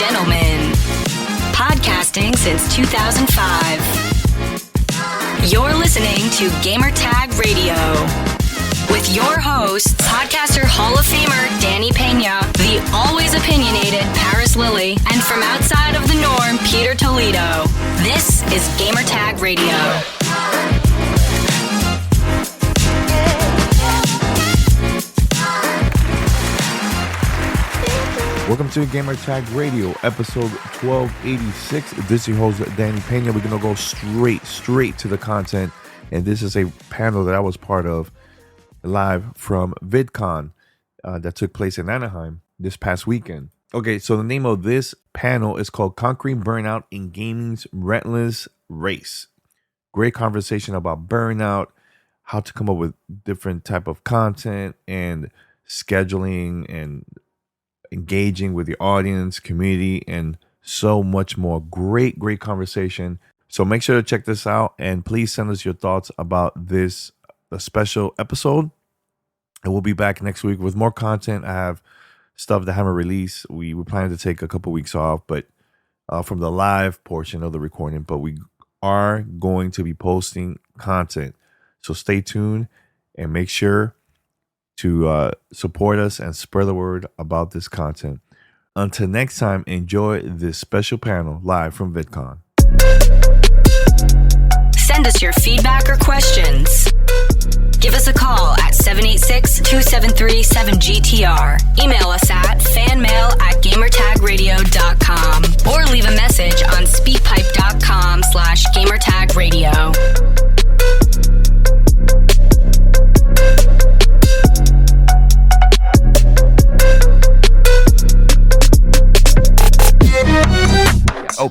gentlemen, podcasting since 2005. You're listening to Gamertag Radio with your hosts, podcaster Hall of Famer Danny Peña, the always opinionated Paris Lily, and from outside of the norm, Peter Toledo. This is Gamertag Radio. Welcome to Gamertag Radio, episode 1286. This is your host, Danny Peña. We're going to go straight to the content. And this is a panel that I was part of live from VidCon that took place in Anaheim this past weekend. Okay, so the name of this panel is called Conquering Burnout in Gaming's Relentless Race. Great conversation about burnout, how to come up with different type of content and scheduling and engaging with the audience, community, and so much more. Great conversation. So make sure to check this out and please send us your thoughts about this special episode. And we'll be back next week with more content. I have stuff that I haven't released. We were planning to take a couple weeks off, but from the live portion of the recording, but we are going to be posting content. So stay tuned and make sure to support us and spread the word about this content. Until next time, enjoy this special panel live from VidCon. Send us your feedback or questions. Give us a call at 786-273-7GTR. Email us at fanmail@gamertagradio.com or leave a message on speakpipe.com/gamertagradio.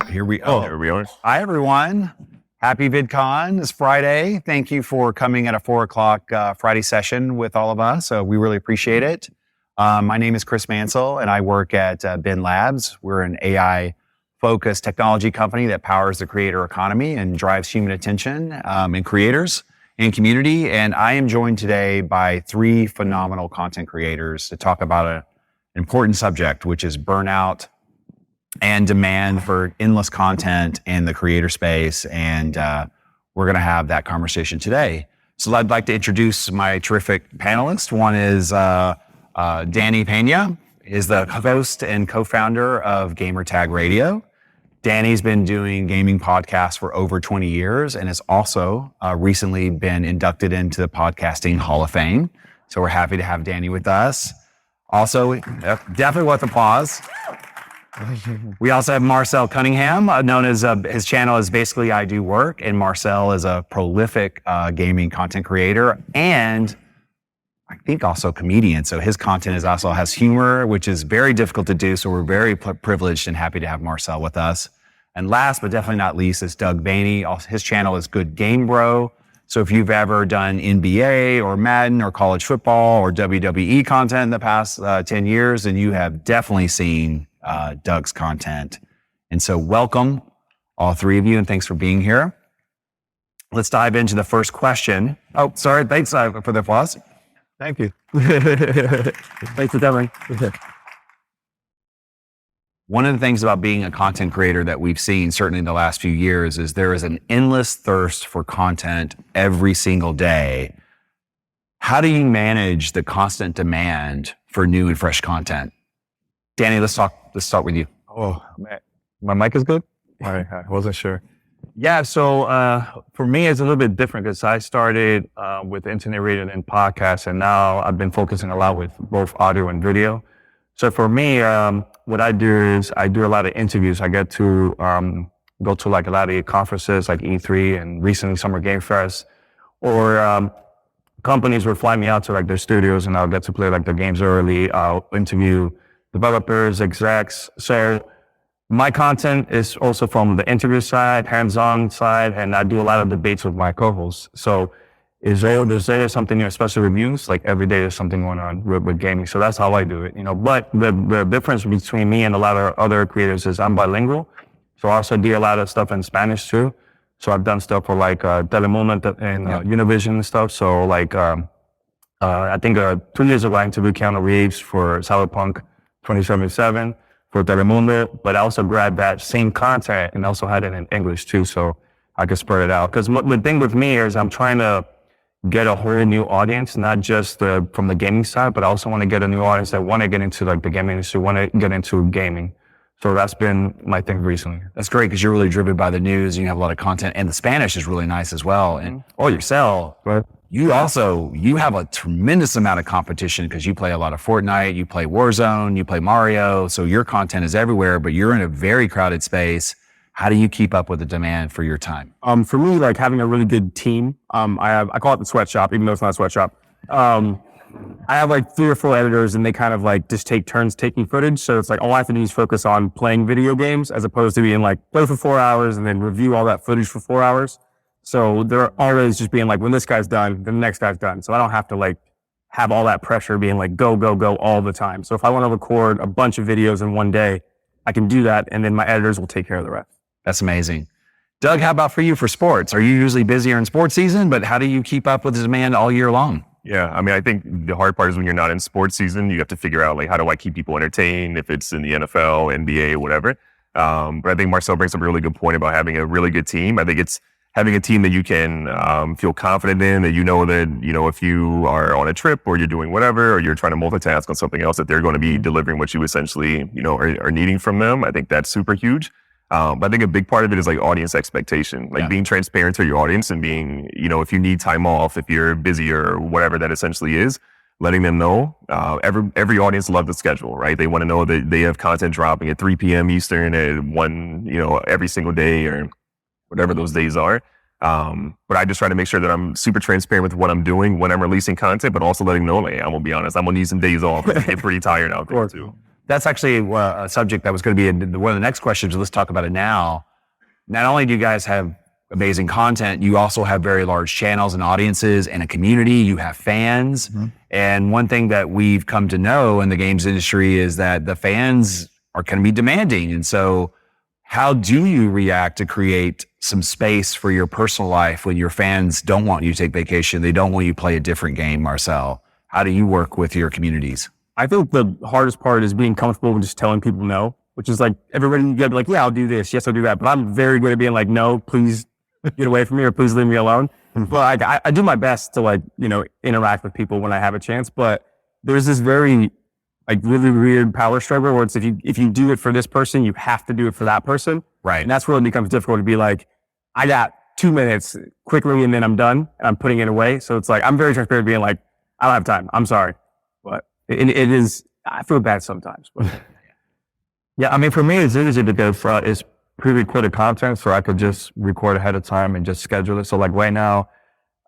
Here we are. Hi, everyone. Happy VidCon. It's Friday. Thank you for coming at a 4 o'clock Friday session with all of us. We really appreciate it. My name is Chris Mansell, and I work at Ben Labs. We're an AI-focused technology company that powers the creator economy and drives human attention in creators and community. And I am joined today by 3 phenomenal content creators to talk about an important subject, which is burnout and demand for endless content in the creator space. And we're going to have that conversation today. So I'd like to introduce my terrific panelists. One is Danny Peña, is the host and co-founder of Gamertag Radio. Danny's been doing gaming podcasts for over 20 years and has also recently been inducted into the Podcasting Hall of Fame. So we're happy to have Danny with us. Also, definitely worth applause. We also have Marcel Cunningham, known as his channel is basically I Do Work, and Marcel is a prolific gaming content creator and I think also comedian. So his content also has humor, which is very difficult to do. So we're very privileged and happy to have Marcel with us. And last but definitely not least is Doug Bainey. His channel is Good Game Bro. So if you've ever done NBA or Madden or college football or WWE content in the past 10 years, then you have definitely seen Doug's content. And so welcome all 3 of you and thanks for being here. Let's dive into the first question. Oh, sorry. Thanks for the applause. Thank you. Thanks for coming. One of the things about being a content creator that we've seen certainly in the last few years is there is an endless thirst for content every single day. How do you manage the constant demand for new and fresh content? Danny, let's start with you. Oh, man. My mic is good? All right, I wasn't sure. Yeah, so for me, it's a little bit different because I started with internet radio and podcasts, and now I've been focusing a lot with both audio and video. So for me, what I do is I do a lot of interviews. I get to go to like a lot of conferences like E3 and recently Summer Game Fest, or companies would fly me out to like their studios and I'll get to play like the games early. I'll interview developers, execs. So my content is also from the interview side, hands-on side, and I do a lot of debates with my co-hosts. So is there something new, especially reviews? Like every day there's something going on with gaming. So that's how I do it, But the difference between me and a lot of other creators is I'm bilingual. So I also do a lot of stuff in Spanish too. So I've done stuff for like Telemundo and Univision and stuff. So like I think 2 years ago I interviewed Keanu Reeves for Cyberpunk 2077. for Telemundo, but I also grabbed that same content and also had it in English too, so I could spread it out. Because the thing with me is I'm trying to get a whole new audience, not just from the gaming side, but I also want to get a new audience that want to get into like the gaming industry, want to get into gaming. So that's been my thing recently. That's great because you're really driven by the news and you have a lot of content, and the Spanish is really nice as well. And yourself, right. You have a tremendous amount of competition because you play a lot of Fortnite, you play Warzone, you play Mario. So your content is everywhere, but you're in a very crowded space. How do you keep up with the demand for your time? For me, like having a really good team, I call it the sweatshop, even though it's not a sweatshop. I have like 3 or 4 editors and they kind of like just take turns taking footage. So it's like all I have to do is focus on playing video games as opposed to being like play for 4 hours and then review all that footage for 4 hours. So they're always just being like, when this guy's done, then the next guy's done. So I don't have to like have all that pressure being like, go, go, go all the time. So if I want to record a bunch of videos in one day, I can do that. And then my editors will take care of the rest. That's amazing. Doug, how about for you for sports? Are you usually busier in sports season, but how do you keep up with the demand all year long? Yeah, I mean, I think the hard part is when you're not in sports season, you have to figure out like, how do I keep people entertained if it's in the NFL, NBA, whatever. But I think Marcel brings up a really good point about having a really good team. I think it's having a team that you can feel confident in, that that, if you are on a trip or you're doing whatever, or you're trying to multitask on something else, that they're going to be delivering what you essentially, are needing from them. I think that's super huge. But I think a big part of it is like audience expectation, like being transparent to your audience and being, if you need time off, if you're busy or whatever that essentially is, letting them know. Every audience loves the schedule, right? They want to know that they have content dropping at 3 p.m. Eastern at 1, every single day or whatever those days are. But I just try to make sure that I'm super transparent with what I'm doing when I'm releasing content, but also letting know, like, I'm gonna be honest, I'm gonna need some days off. I get pretty tired out there too. That's actually a subject that was going to be one of the next questions. Let's talk about it now. Not only do you guys have amazing content, you also have very large channels and audiences and a community. You have fans. Mm-hmm. And one thing that we've come to know in the games industry is that the fans are going to be demanding. And so how do you react to create some space for your personal life when your fans don't want you to take vacation? They don't want you to play a different game, Marcel. How do you work with your communities? I think the hardest part is being comfortable with just telling people no, which is like everybody, you gotta be like, yeah, I'll do this. Yes, I'll do that. But I'm very good at being like, no, please get away from me or please leave me alone. But I do my best to interact with people when I have a chance. But there's this very really weird power struggle where it's if you do it for this person, you have to do it for that person. Right. And that's where it becomes difficult to be like, I got 2 minutes quickly and then I'm done and I'm putting it away. So it's like, I'm very transparent being like, I don't have time. I'm sorry. But it is, I feel bad sometimes. But. Yeah, I mean, for me, it's easy because it's pre-recorded content, so I could just record ahead of time and just schedule it. So like right now,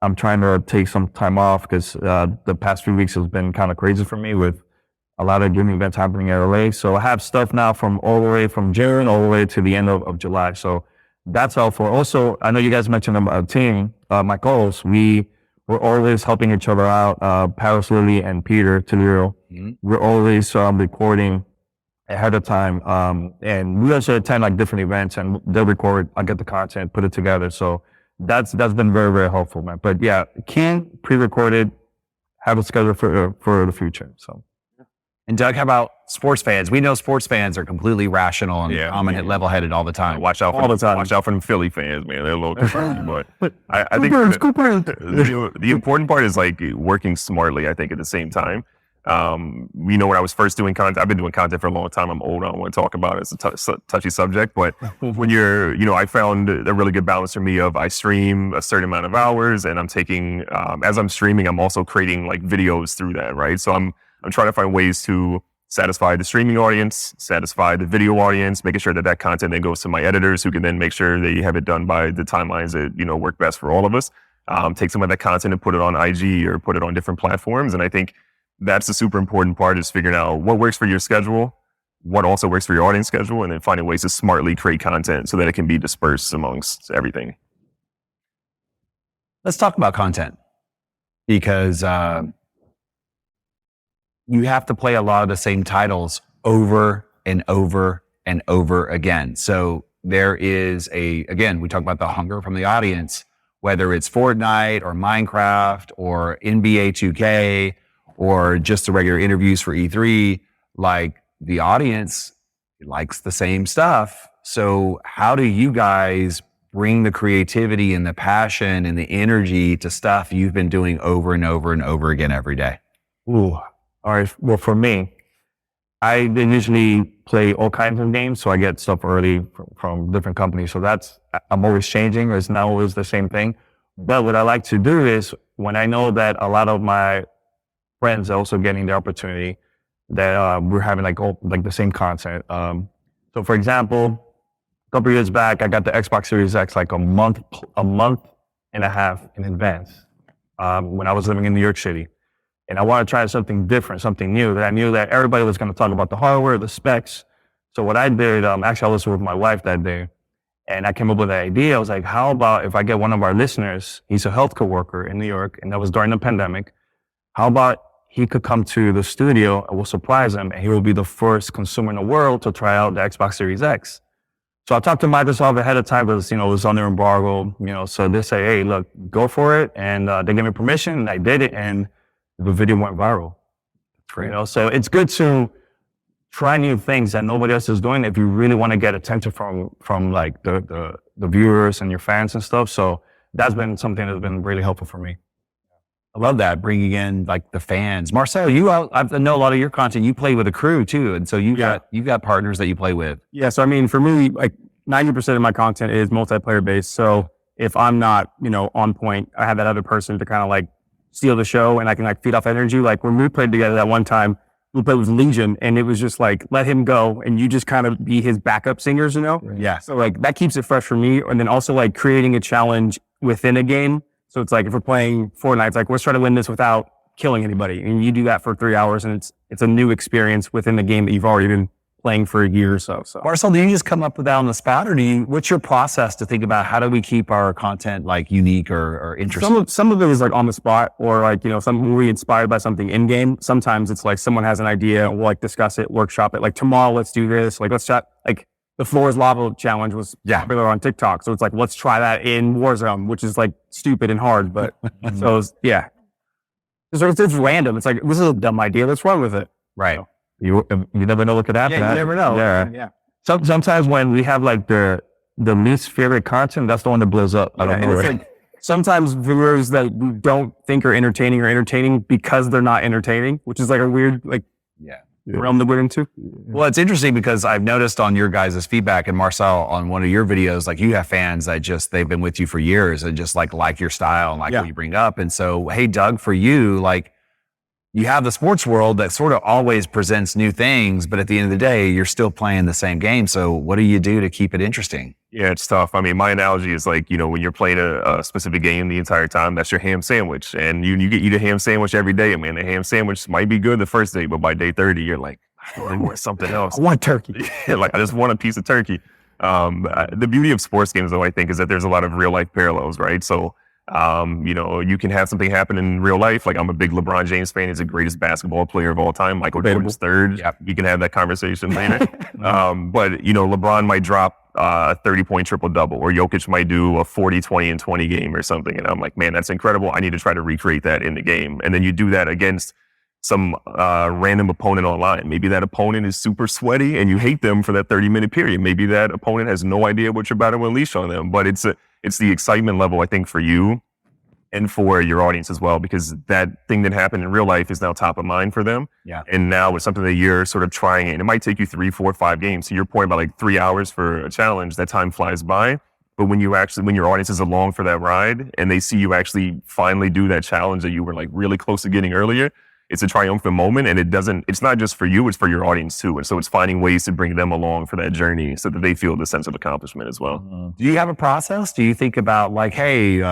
I'm trying to take some time off because the past few weeks has been kind of crazy for me with a lot of gaming events happening in LA. So I have stuff now from all the way from June all the way to the end of July. So that's helpful. Also, I know you guys mentioned about a team, my co-hosts, we're always helping each other out. Paris Lily and Peter Tolero. Mm-hmm. We're always recording ahead of time. And we also attend different events and they'll record, I get the content, put it together. So that's been very, very helpful, man. But yeah, can pre-recorded, have a schedule for the future. So. And Doug, how about sports fans? We know sports fans are completely rational and calm and level-headed all the time. Watch out for them Philly fans, man. They're a little crazy, but I think the important part is working smartly. I think at the same time, when I was first doing content, I've been doing content for a long time. I'm old. I don't want to talk about it. It's a touchy subject, but when I found a really good balance for me of I stream a certain amount of hours, and I'm taking as I'm streaming, I'm also creating videos through that, right? So I'm trying to find ways to satisfy the streaming audience, satisfy the video audience, making sure that content then goes to my editors who can then make sure they have it done by the timelines that, work best for all of us. Take some of that content and put it on IG or put it on different platforms. And I think that's the super important part is figuring out what works for your schedule, what also works for your audience schedule, and then finding ways to smartly create content so that it can be dispersed amongst everything. Let's talk about content because, you have to play a lot of the same titles over and over and over again. So there is again, we talk about the hunger from the audience, whether it's Fortnite or Minecraft or NBA 2K or just the regular interviews for E3, the audience, likes the same stuff. So how do you guys bring the creativity and the passion and the energy to stuff you've been doing over and over and over again every day? Ooh, all right. Well, for me, I usually play all kinds of games, so I get stuff early from different companies. So I'm always changing. It's not always the same thing. But what I like to do is when I know that a lot of my friends are also getting the opportunity, that we're having like the same content. So for example, a couple of years back, I got the Xbox Series X like a month and a half in advance when I was living in New York City. And I wanted to try something different, something new, that I knew that everybody was going to talk about the hardware, the specs. So what I did, actually I was with my wife that day, and I came up with an idea. I was like, how about if I get one of our listeners, he's a healthcare worker in New York, and that was during the pandemic. How about he could come to the studio and we'll surprise him, and he will be the first consumer in the world to try out the Xbox Series X. So I talked to Microsoft ahead of time because, it was under embargo, so they say, hey, look, go for it. And they gave me permission, and I did it, and the video went viral. Great. So it's good to try new things that nobody else is doing if you really want to get attention from like the viewers and your fans and stuff. So that's been something that's been really helpful for me. I love that, bringing in like the fans. Marcel, I know a lot of your content, you play with a crew too. And so you've got partners that you play with. Yeah. So, I mean, for me, like 90% of my content is multiplayer based. So if I'm not, on point, I have that other person to kind of like steal the show, and I can like feed off energy. Like when we played together that one time, we played with Legion, and it was just like, let him go, and you just kind of be his backup singers, Yeah. So like that keeps it fresh for me. And then also like creating a challenge within a game. So it's like if we're playing Fortnite, it's like, let's try to win this without killing anybody. And you do that for 3 hours, and it's a new experience within the game that you've already been playing for a year or so. Marcel, do you just come up with that on the spot, or what's your process to think about how do we keep our content like unique or interesting? Some of it is like on the spot, or like, some we're inspired by something in game. Sometimes it's like someone has an idea and we'll like discuss it, workshop it. Like tomorrow, let's do this. Like let's chat. Like the Floor is Lava challenge was popular on TikTok. So it's like, let's try that in Warzone, which is like stupid and hard. But so yeah, it's random. It's like, this is a dumb idea. Let's run with it. Right. So, You never know what could happen. yeah, you never know. Yeah. Sometimes when we have like the least favorite content, that's the one that blows up. I don't know. It's like, sometimes viewers that we don't think are entertaining because they're not entertaining, which is like a weird realm that we're into. Well, it's interesting because I've noticed on your guys' feedback, and Marcel, on one of your videos, like you have fans that they've been with you for years and just like your style and what you bring up. And so, hey, Doug, for you, like, you have the sports world that sort of always presents new things, but at the end of the day, you're still playing the same game. So what do you do to keep it interesting? Yeah, it's tough. I mean, my analogy is like, when you're playing a specific game the entire time, that's your ham sandwich. And you eat a ham sandwich every day. I mean, the ham sandwich might be good the first day, but by day 30, you're like, I want something else. I want turkey. Like, I just want a piece of turkey. The beauty of sports games, though, I think, is that there's a lot of real life parallels, right? So, you can have something happen in real life. Like, I'm a big LeBron James fan. He's the greatest basketball player of all time. Michael Jordan's third. Yeah, we can have that conversation later. But, LeBron might drop a 30-point triple-double, or Jokic might do a 40, 20, and 20 game or something. And I'm like, man, that's incredible. I need to try to recreate that in the game. And then you do that against some random opponent online. Maybe that opponent is super sweaty and you hate them for that 30-minute period. Maybe that opponent has no idea what you're about to unleash on them. But it's the excitement level, I think, for you and for your audience as well, because that thing that happened in real life is now top of mind for them. Yeah. And now it's something that you're sort of trying it. And it might take you 3, 4, 5 games. To your point about like 3 hours for a challenge, that time flies by. But when your audience is along for that ride and they see you actually finally do that challenge that you were like really close to getting earlier, it's a triumphant moment, and it's not just for you, it's for your audience too. And so it's finding ways to bring them along for that journey so that they feel the sense of accomplishment as well. Do you have a process? Do you think about like, hey,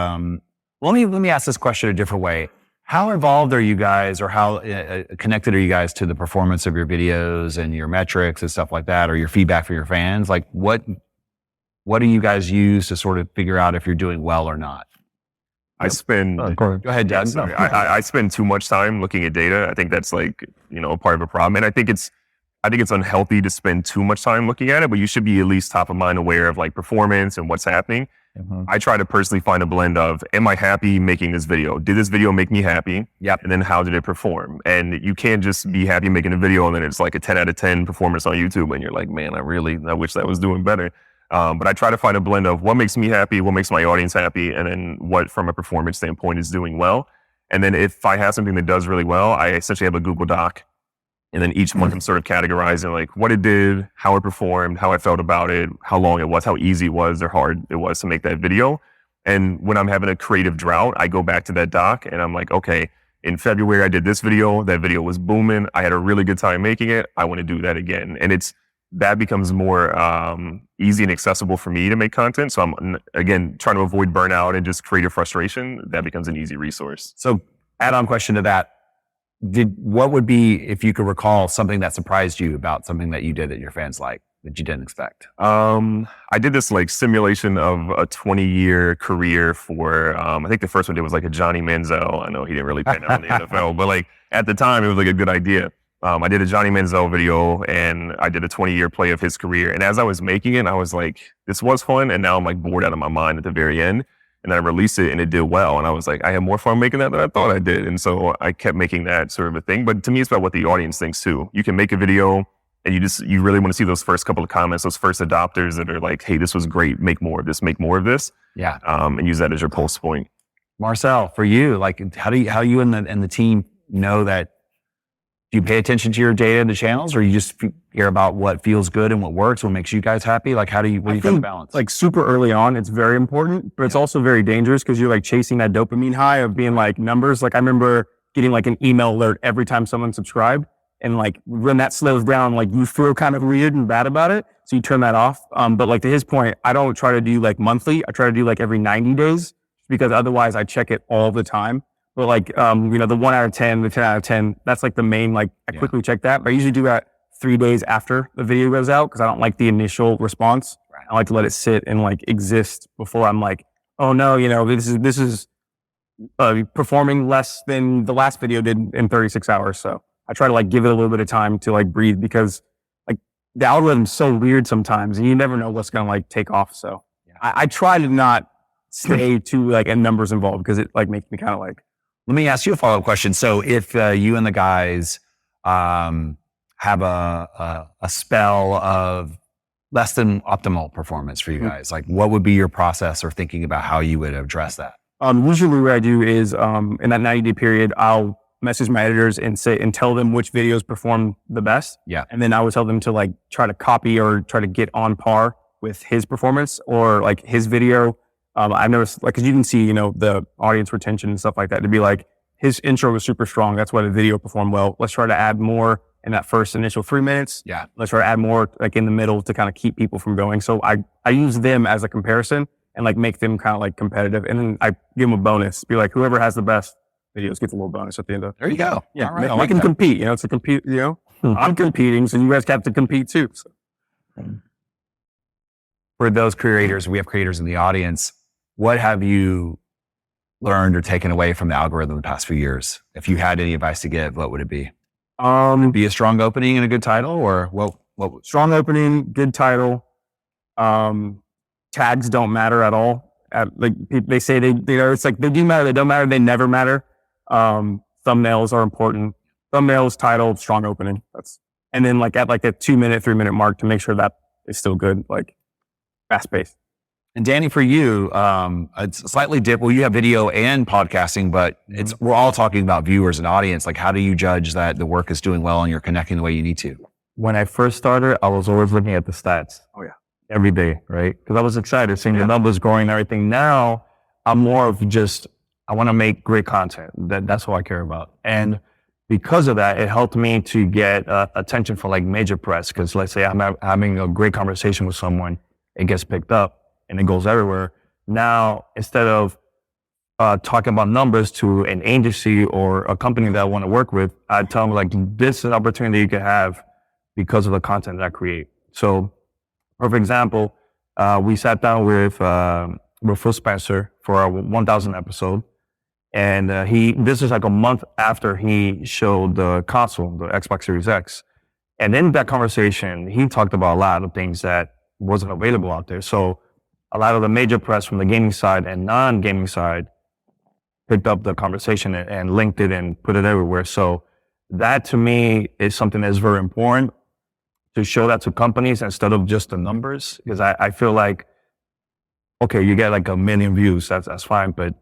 let me ask this question a different way. How involved are you guys, or how connected are you guys to the performance of your videos and your metrics and stuff like that, or your feedback for your fans? Like what do you guys use to sort of figure out if you're doing well or not? I spend. Go ahead, Doug. Sorry. I spend too much time looking at data. I think that's like part of a problem, and I think it's unhealthy to spend too much time looking at it. But you should be at least top of mind aware of like performance and what's happening. I try to personally find a blend of, am I happy making this video? Did this video make me happy? Yep. And then how did it perform? And you can't just be happy making a video and then it's like a 10 out of 10 performance on YouTube and you're like, man, I wish that was doing better. But I try to find a blend of what makes me happy, what makes my audience happy, and then what from a performance standpoint is doing well. And then if I have something that does really well, I essentially have a Google Doc. And then each one can sort of categorize in like what it did, how it performed, how I felt about it, how long it was, how easy it was or hard it was to make that video. And when I'm having a creative drought, I go back to that doc and I'm like, okay, in February, I did this video. That video was booming. I had a really good time making it. I want to do that again. And that becomes more easy and accessible for me to make content. So I'm, again, trying to avoid burnout and just creative frustration. That becomes an easy resource. So add-on question to that. What would be, if you could recall, something that surprised you about something that you did that your fans liked that you didn't expect? I did this like simulation of a 20-year career for, I think the first one did was like a Johnny Manziel. I know he didn't really pan out in the NFL, but like at the time it was like a good idea. I did a Johnny Manziel video and I did a 20-year play of his career. And as I was making it, I was like, this was fun. And now I'm like bored out of my mind at the very end. And then I released it and it did well. And I was like, I had more fun making that than I thought I did. And so I kept making that sort of a thing. But to me, it's about what the audience thinks too. You can make a video and you really want to see those first couple of comments, those first adopters that are like, hey, this was great. Make more of this, make more of this. Yeah. And use that as your pulse point. Marcel, for you, like how you and the team know that? Do you pay attention to your data and the channels, or you just hear about what feels good and what works, what makes you guys happy? Like, what do you think the balance? Like super early on, it's very important, but it's also very dangerous because you're like chasing that dopamine high of being like numbers. Like I remember getting like an email alert every time someone subscribed, and like when that slows down, like you feel kind of weird and bad about it, so you turn that off. But like to his point, I don't try to do like monthly. I try to do like every 90 days because otherwise I check it all the time. But like, the 1 out of 10, the 10 out of 10, that's like the main, like I quickly check that. But I usually do that 3 days after the video goes out because I don't like the initial response. Right. I like to let it sit and like exist before I'm like, oh no, this is performing less than the last video did in 36 hours. So I try to like give it a little bit of time to like breathe because like the algorithm's so weird sometimes and you never know what's going to like take off. So I try to not stay too like in numbers involved because it like makes me kind of like, let me ask you a follow-up question. So if you and the guys have a spell of less than optimal performance for you guys, like what would be your process or thinking about how you would address that? Usually what I do is in that 90-day period, I'll message my editors and tell them which videos perform the best. Yeah. And then I would tell them to like try to copy or try to get on par with his performance or like his video. I've noticed, like, cause you can see, the audience retention and stuff like that to be like, his intro was super strong. That's why the video performed well. Let's try to add more in that first initial 3 minutes. Yeah. Let's try to add more like in the middle to kind of keep people from going. So I use them as a comparison and like make them kind of like competitive. And then I give them a bonus, be like, whoever has the best videos gets a little bonus at the end of it. There you go. Yeah. All right, Make them compete, it's a compete, I'm competing. So you guys have to compete too. So. For those creators, we have creators in the audience. What have you learned or taken away from the algorithm the past few years? If you had any advice to give, what would it be? Be a strong opening and a good title, or what? Strong opening, good title. Tags don't matter at all. Like they say, it's like they do matter, they don't matter, they never matter. Thumbnails are important. Thumbnails, title, strong opening. And then like at like a 2 minute, 3 minute mark to make sure that is still good, like fast paced. And Danny, for you, it's slightly well, you have video and podcasting, but we're all talking about viewers and audience. Like, how do you judge that the work is doing well and you're connecting the way you need to? When I first started, I was always looking at the stats. Oh yeah. Every day, right? Because I was excited seeing the numbers growing and everything. Now I'm more of just, I want to make great content. That's what I care about. And because of that, it helped me to get attention for like major press. Because let's say I'm having a great conversation with someone, it gets picked up and it goes everywhere. Now, instead of talking about numbers to an agency or a company that I want to work with, I tell them like, this is an opportunity you can have because of the content that I create. So, for example, we sat down with Phil Spencer for our 1000 episode. And this is like a month after he showed the console, the Xbox Series X. And in that conversation, he talked about a lot of things that wasn't available out there. So a lot of the major press from the gaming side and non-gaming side picked up the conversation and linked it and put it everywhere. So that to me is something that's very important to show that to companies instead of just the numbers. Because I feel like, okay, you get like 1 million views, that's fine, but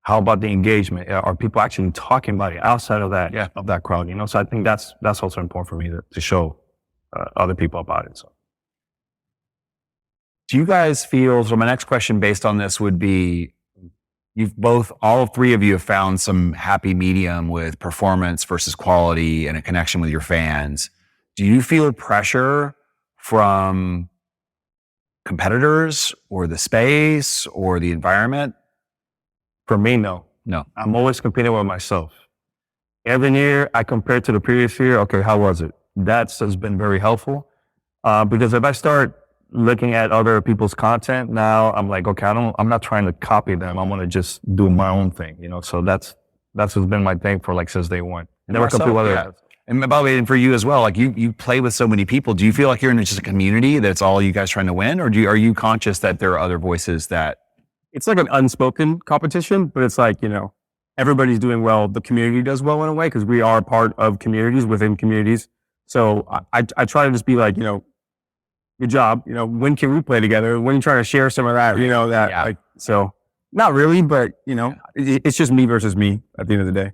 how about the engagement? Are people actually talking about it outside of that, of that crowd, you know? So I think that's also important for me to show other people about it. So. Do you guys feel, so my next question based on this would be, all three of you have found some happy medium with performance versus quality and a connection with your fans. Do you feel pressure from competitors or the space or the environment? For me, no. No. I'm always competing with myself. Every year I compare to the previous year. Okay, how was it? That has been very helpful. Because if I start looking at other people's content now, I'm like, okay, I'm not trying to copy them. I want to just do my own thing, you know? So that's what's been my thing for like since day one. Never compete with others. And by the way, and for you as well, like you play with so many people. Do you feel like you're in just a community that's all you guys trying to win? Or are you conscious that there are other voices that... It's like an unspoken competition, but it's like, you know, everybody's doing well. The community does well in a way because we are part of communities within communities. So I try to just be like, you know, good job. You know, when can we play together? When are you trying to share some of that? You know, that like, so not really, but you know, it's just me versus me at the end of the day.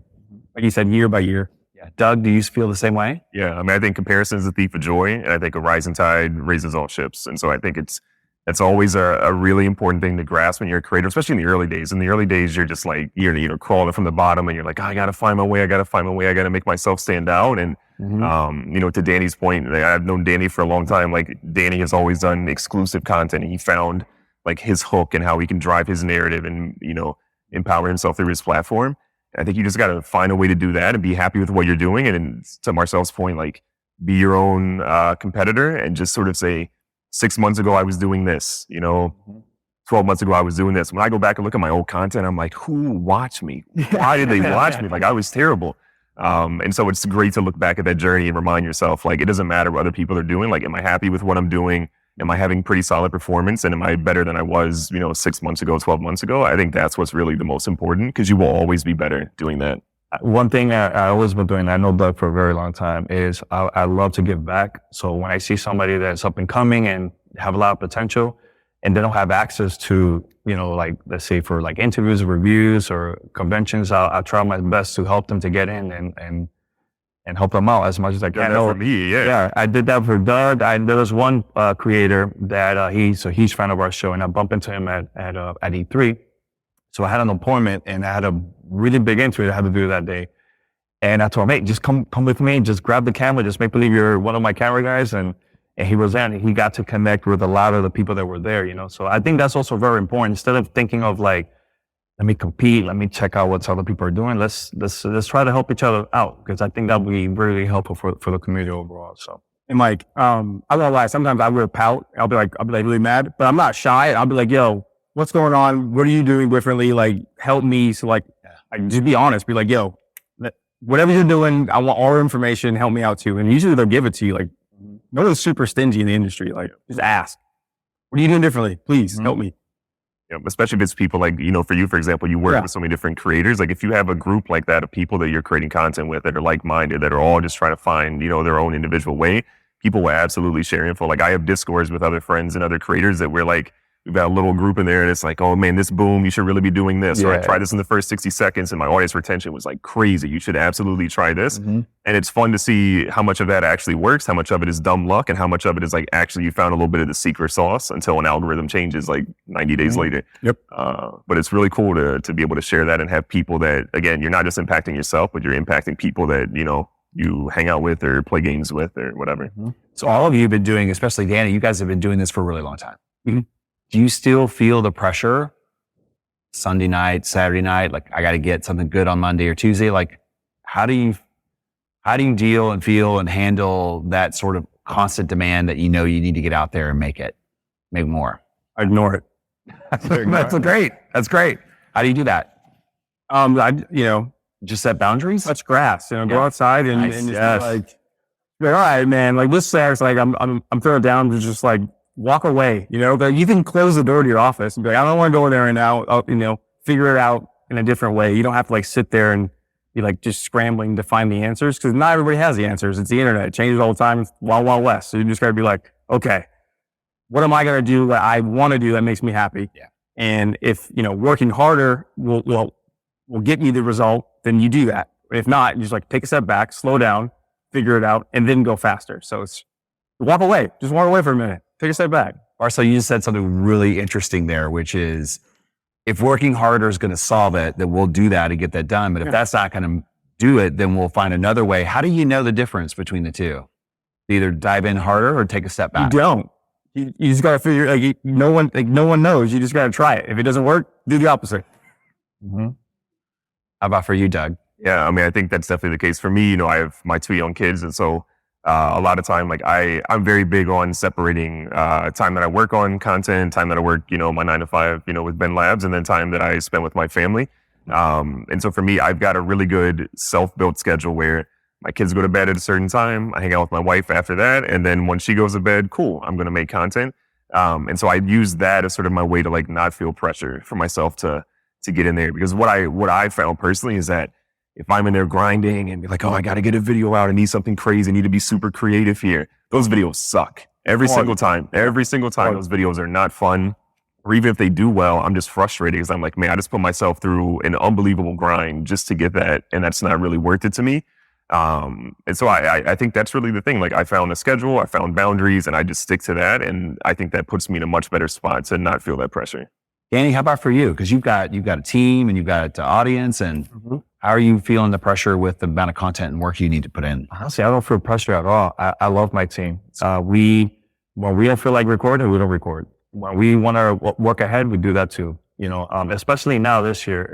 Like you said, year by year. Yeah. Doug, do you feel the same way? Yeah, I mean, I think comparison is the thief of joy, and I think a rising tide raises all ships. And so I think it's always a really important thing to grasp when you're a creator, especially in the early days. In the early days, you're just like, you're crawling from the bottom and you're like, I got to find my way. I got to make myself stand out. And, you know, to Danny's point, I've known Danny for a long time. Like Danny has always done exclusive content. He found like his hook and how he can drive his narrative and, you know, empower himself through his platform. And I think you just got to find a way to do that and be happy with what you're doing. And to Marcel's point, like be your own competitor and just sort of say, 6 months ago, I was doing this, you know, 12 months ago, I was doing this. When I go back and look at my old content, I'm like, who watched me? Why did they watch me? Like I was terrible. And so it's great to look back at that journey and remind yourself, like, it doesn't matter what other people are doing. Like, am I happy with what I'm doing? Am I having pretty solid performance? And am I better than I was, you know, 6 months ago, 12 months ago? I think that's what's really the most important because you will always be better doing that. One thing I always been doing, I know Doug for a very long time, is I love to give back. So when I see somebody that's up and coming and have a lot of potential and they don't have access to, you know, like let's say for like interviews or reviews or conventions, I'll try my best to help them to get in and help them out as much as I can. For me, Yeah, I did that for Doug. There was one creator that he's a huge fan of our show, and I bumped into him at E3. So I had an appointment and I had a really big interview I had to do that day. And I told him, hey, just come with me, just grab the camera, just make believe you're one of my camera guys. And he was there and he got to connect with a lot of the people that were there, you know? So I think that's also very important. Instead of thinking of like, let me compete, let me check out what other people are doing. Let's try to help each other out because I think that would be really helpful for the community overall. So. And like, I'm not gonna lie, sometimes I will pout. I'll be like really mad, but I'm not shy. I'll be like, yo, what's going on? What are you doing differently? Like, help me. So like, just be honest. Be like, yo, whatever you're doing, I want all the information. Help me out too. And usually they'll give it to you. Like, no one's super stingy in the industry. Like, just ask. What are you doing differently? Please help me. Yeah, especially if it's people like, you know, for you, for example, you work with so many different creators. Like if you have a group like that of people that you're creating content with that are like-minded, that are all just trying to find, you know, their own individual way, people will absolutely share info. Like I have Discords with other friends and other creators that we're like, we've got a little group in there and it's like, oh man, this boom, you should really be doing this. Or I tried this in the first 60 seconds and my audience retention was like crazy. You should absolutely try this. And it's fun to see how much of that actually works, how much of it is dumb luck, and how much of it is like actually you found a little bit of the secret sauce until an algorithm changes like 90 days later. But it's really cool to be able to share that and have people that, again, you're not just impacting yourself, but you're impacting people that, you know, you hang out with or play games with or whatever. So all of you have been doing, especially Danny, you guys have been doing this for a really long time. Do you still feel the pressure Sunday night, Saturday night? Like I got to get something good on Monday or Tuesday. Like how do you deal and feel and handle that sort of constant demand that you know you need to get out there and make more? I ignore it. That's great. That's great. How do you do that? Just set boundaries. Touch grass. You know, go outside and just be like, all right, man. Like let's say it's like I'm throwing down to just like walk away. But you can close the door to your office and be like, I don't want to go in there right now. I'll, figure it out in a different way. You don't have to like sit there and be like just scrambling to find the answers, because not everybody has the answers. It's the internet. It changes all the time. It's Wild, Wild West. So you just got to be like, okay, what am I going to do that I want to do that makes me happy? Yeah. And if, working harder will get me the result, then you do that. If not, you just like take a step back, slow down, figure it out, and then go faster. So it's walk away. Just walk away for a minute. Take a step back. Marcel, you just said something really interesting there, which is if working harder is going to solve it, then we'll do that and get that done. But if that's not going to do it, then we'll find another way. How do you know the difference between the two? Either dive in harder or take a step back. You don't. You just got to figure, no one knows. You just got to try it. If it doesn't work, do the opposite. Mm-hmm. How about for you, Doug? Yeah, I think that's definitely the case for me. I have my 2 young kids, and so a lot of time, I'm very big on separating time that I work on content, time that I work, my 9 to 5, with Ben Labs, and then time that I spend with my family. And so for me, I've got a really good self-built schedule where my kids go to bed at a certain time. I hang out with my wife after that, and then when she goes to bed, cool, I'm going to make content. And so I use that as sort of my way to not feel pressure for myself to get in there, because what I found personally is that if I'm in there grinding and be like, oh, I got to get a video out, I need something crazy, I need to be super creative here, those videos suck every single time. Every single time those videos are not fun. Or even if they do well, I'm just frustrated because I'm like, man, I just put myself through an unbelievable grind just to get that, and that's not really worth it to me. And so I think that's really the thing. I found a schedule, I found boundaries, and I just stick to that. And I think that puts me in a much better spot to not feel that pressure. Danny, how about for you? Because you've got a team and you've got an audience, and how are you feeling the pressure with the amount of content and work you need to put in? Honestly, I don't feel pressure at all. I love my team. When we don't feel like recording, we don't record. When we want to work ahead, we do that too. Especially now this year,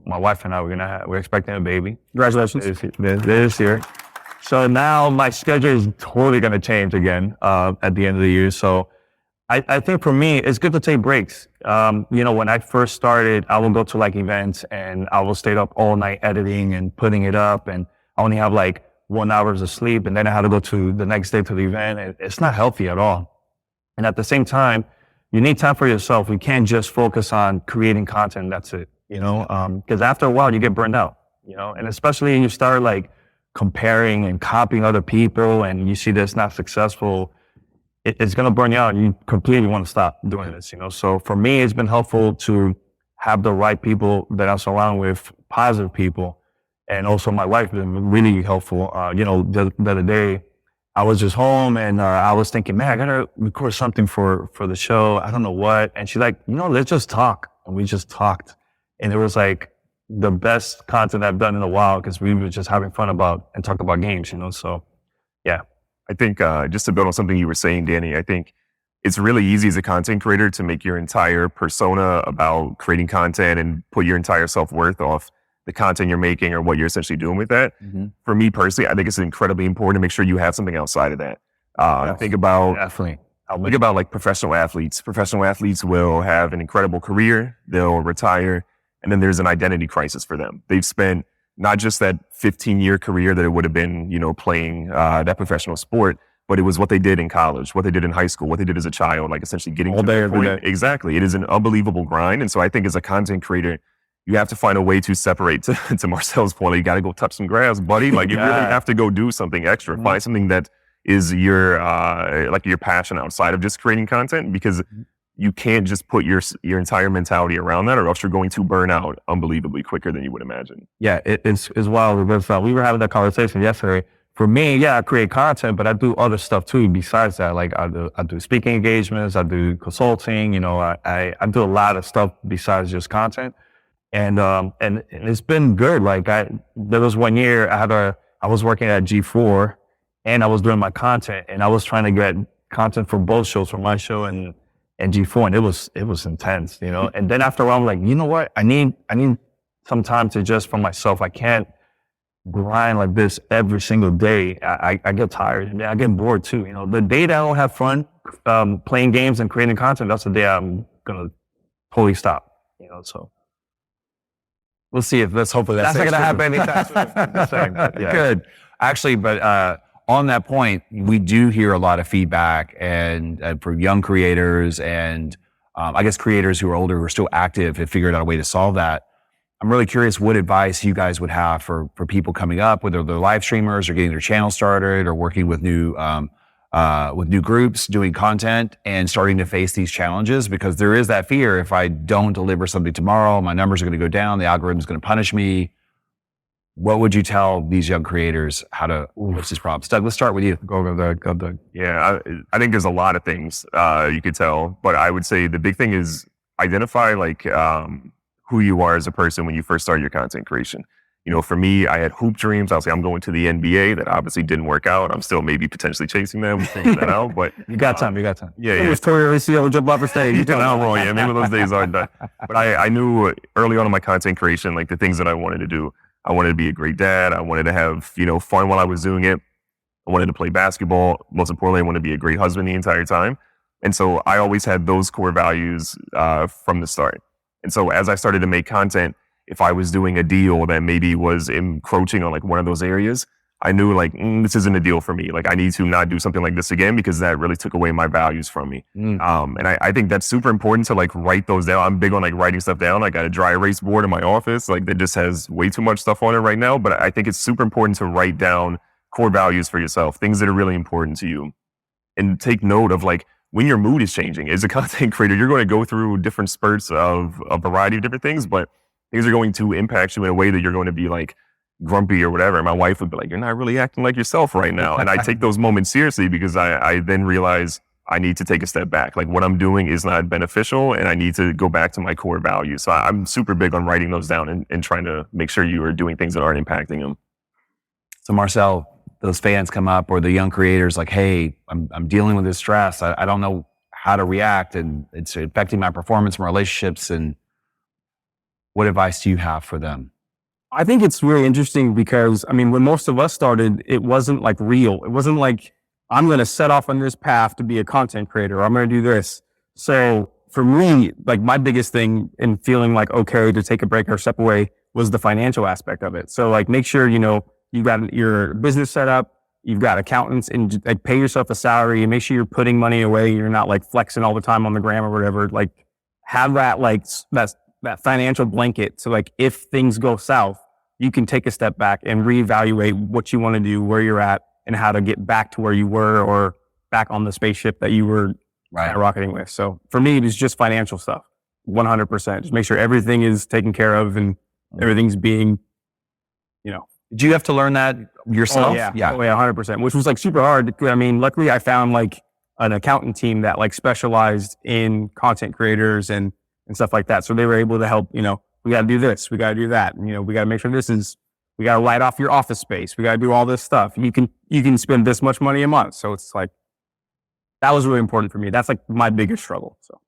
my wife and I, we're expecting a baby. Congratulations. This year. So now my schedule is totally going to change again at the end of the year. So I think for me, it's good to take breaks. When I first started, I would go to events and I will stay up all night editing and putting it up, and I only have 1 hour of sleep, and then I had to go to the next day to the event. It's not healthy at all. And at the same time, you need time for yourself. You can't just focus on creating content. That's it, because after a while you get burned out, and especially when you start comparing and copying other people and you see that's not successful, it's going to burn you out and you completely want to stop doing this, So for me, it's been helpful to have the right people that I'm surrounded with, positive people. And also my wife has been really helpful. The other day, I was just home and I was thinking, man, I got to record something for the show. I don't know what. And she's like, let's just talk. And we just talked. And it was the best content I've done in a while, because we were just having fun and talk about games, So, yeah. I think just to build on something you were saying, Danny, I think it's really easy as a content creator to make your entire persona about creating content and put your entire self-worth off the content you're making or what you're essentially doing with that. Mm-hmm. For me personally, I think it's incredibly important to make sure you have something outside of that. Yes, think about definitely. Think about professional athletes. Professional athletes will have an incredible career, they'll retire, and then there's an identity crisis for them. They've spent not just that 15-year career that it would have been, playing that professional sport, but it was what they did in college, what they did in high school, what they did as a child, essentially getting all day, every day. Exactly. It is an unbelievable grind. And so I think as a content creator, you have to find a way to separate, to Marcel's point, you got to go touch some grass, buddy. You really have to go do something extra. Mm-hmm. Find something that is your passion outside of just creating content, because you can't just put your entire mentality around that, or else you're going to burn out unbelievably quicker than you would imagine. Yeah, it's wild. We were having that conversation yesterday. For me, I create content, but I do other stuff too besides that. I do speaking engagements, I do consulting, I do a lot of stuff besides just content. And it's been good. There was one year I was working at G4 and I was doing my content, and I was trying to get content for both shows, for my show and G4, and it was intense, And then after a while, I'm like, you know what? I need some time to just for myself. I can't grind like this every single day. I get tired and I get bored too. The day that I don't have fun playing games and creating content, that's the day I'm gonna totally stop. So we'll see if hopefully that's not gonna happen anytime soon. Yeah. Good. Actually, but on that point, we do hear a lot of feedback and for young creators and I guess creators who are older, who are still active, have figured out a way to solve that. I'm really curious what advice you guys would have for people coming up, whether they're live streamers or getting their channel started or working with new groups, doing content and starting to face these challenges, because there is that fear. If I don't deliver something tomorrow, my numbers are going to go down. The algorithm is going to punish me. What would you tell these young creators how to fix these problems? Doug, let's start with you. Go, Doug. Yeah, I think there's a lot of things you could tell, but I would say the big thing is identify like who you are as a person when you first start your content creation. You know, for me, I had hoop dreams. I'll say I'm going to the NBA. That obviously didn't work out. I'm still maybe potentially chasing them, figuring that out. But You got time. Yeah. It was Tori Seal jump off the stage. You don't know wrong. Yeah, maybe those days aren't done. But I knew early on in my content creation, like the things that I wanted to do. I wanted to be a great dad. I wanted to have, fun while I was doing it. I wanted to play basketball. Most importantly, I wanted to be a great husband the entire time. And so I always had those core values from the start. And so as I started to make content, if I was doing a deal that maybe was encroaching on like one of those areas, I knew like, this isn't a deal for me. Like I need to not do something like this again, because that really took away my values from me. And I think that's super important to like write those down. I'm big on like writing stuff down. I got a dry erase board in my office, like that just has way too much stuff on it right now. But I think it's super important to write down core values for yourself, things that are really important to you, and take note of like when your mood is changing. As a content creator, you're going to go through different spurts of a variety of different things, but things are going to impact you in a way that you're going to be like grumpy or whatever. And my wife would be like, you're not really acting like yourself right now. And I take those moments seriously, because I then realize I need to take a step back. Like what I'm doing is not beneficial, and I need to go back to my core values. So I'm super big on writing those down and trying to make sure you are doing things that aren't impacting them. So Marcel, those fans come up, or the young creators like, hey, I'm dealing with this stress. I don't know how to react, and it's affecting my performance and relationships. And what advice do you have for them? I think it's really interesting because, when most of us started, it wasn't like real. It wasn't like, I'm going to set off on this path to be a content creator. I'm going to do this. So for me, like my biggest thing in feeling like, okay, to take a break or step away was the financial aspect of it. So like, make sure, you've got your business set up, you've got accountants, and like pay yourself a salary, and make sure you're putting money away. You're not like flexing all the time on the gram or whatever. Like have that, like that financial blanket. So like if things go south, you can take a step back and reevaluate what you want to do, where you're at, and how to get back to where you were, or back on the spaceship that you were rocketing with. So for me, it was just financial stuff, 100%. Just make sure everything is taken care of and everything's being, Did you have to learn that yourself? Oh, yeah. 100%, which was like super hard. Luckily I found like an accountant team that like specialized in content creators and stuff like that. So they were able to help, we got to do this, we got to do that. We got to make sure we got to light off your office space. We got to do all this stuff. You can spend this much money a month. So it's like, that was really important for me. That's like my biggest struggle. So.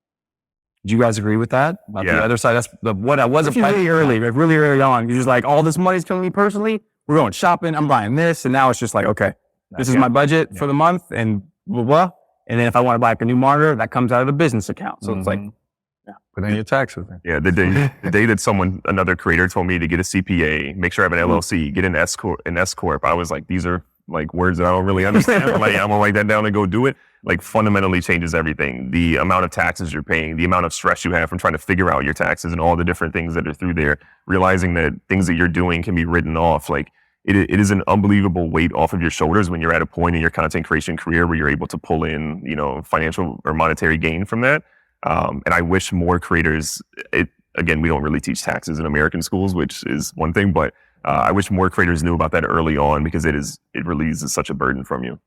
Do you guys agree with that? About the other side? That's what I wasn't really early on. You're just like, all this money's killing me personally. We're going shopping. I'm buying this. And now it's just like, okay, this is my budget for the month, and blah, blah. And then if I want to buy like a new monitor, that comes out of the business account. So it's like, put in your taxes. Yeah, the day that another creator told me to get a CPA, make sure I have an LLC, get an S corp, I was like, these are like words that I don't really understand. I'm like, I'm gonna write that down and go do it. Like fundamentally changes everything. The amount of taxes you're paying, the amount of stress you have from trying to figure out your taxes and all the different things that are through there, realizing that things that you're doing can be written off. Like it is an unbelievable weight off of your shoulders when you're at a point in your content creation career where you're able to pull in, financial or monetary gain from that. And I wish more creators, again, we don't really teach taxes in American schools, which is one thing, but I wish more creators knew about that early on, because it relieves such a burden from you.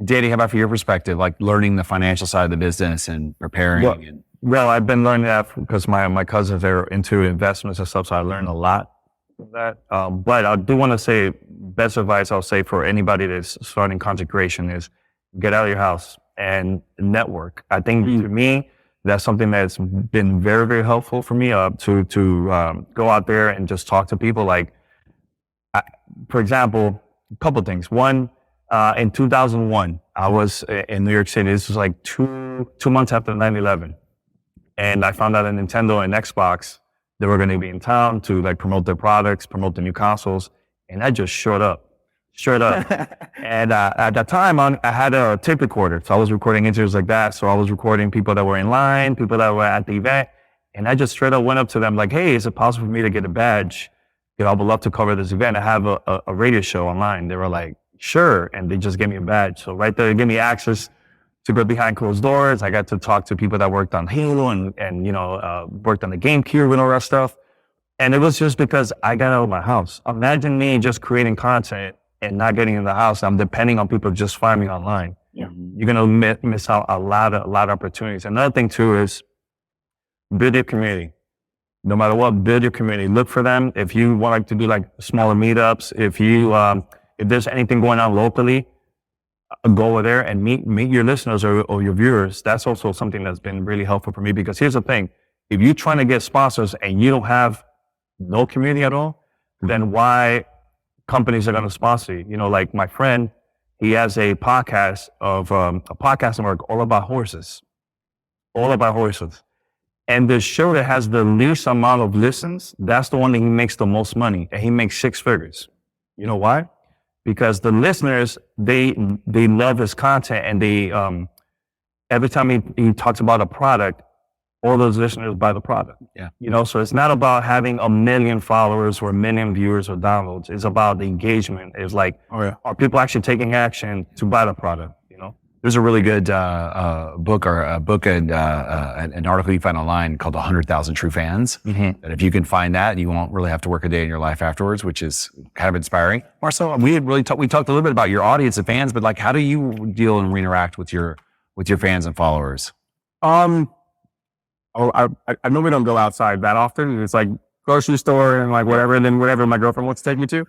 Danny, how about from your perspective, like learning the financial side of the business and preparing? Well, I've been learning that because my cousins are into investments and stuff, so I learned a lot from that. But I do want to say, best advice I'll say for anybody that's starting content creation is get out of your house and network. I think to me, that's something that's been very, very helpful for me to go out there and just talk to people. Like, for example, a couple of things. One, in 2001, I was in New York City. This was like two months after 9/11. And I found out that Nintendo and Xbox, they were going to be in town to like promote their products, promote the new consoles. And I just showed up straight up. And at that time, I had a tape recorder. So I was recording interviews like that. So I was recording people that were in line, people that were at the event. And I just straight up went up to them like, hey, is it possible for me to get a badge? You know, I would love to cover this event. I have a radio show online. They were like, sure. And they just gave me a badge. So right there, they gave me access to go behind closed doors. I got to talk to people that worked on Halo and you know, worked on the GameCube and all that stuff. And it was just because I got out of my house. Imagine me just creating content and not getting in the house. I'm depending on people just finding me online. Yeah. You're going to miss out a lot of opportunities. Another thing too is build your community. No matter what, build your community. Look for them. If you want to do like smaller meetups, if there's anything going on locally, go over there and meet your listeners or your viewers. That's also something that's been really helpful for me, because here's the thing. If you're trying to get sponsors and you don't have no community at all, then why companies are going to sponsor you? You know, like my friend, he has a podcast network all about horses. And the show that has the least amount of listens, that's the one that he makes the most money, and he makes 6 figures. You know why? Because the listeners, they love his content, and they every time he talks about a product, all those listeners buy the product. Yeah. You know, so it's not about having 1 million followers or 1 million viewers or downloads. It's about the engagement. It's like, are people actually taking action to buy the product? You know, there's a really good book and an article you find online called 100,000 True Fans. Mm-hmm. And if you can find that, you won't really have to work a day in your life afterwards, which is kind of inspiring. Marcel, we talked a little bit about your audience of fans, but like, how do you deal and interact with your fans and followers? I normally don't go outside that often. It's like grocery store and like whatever, and then whatever my girlfriend wants to take me to.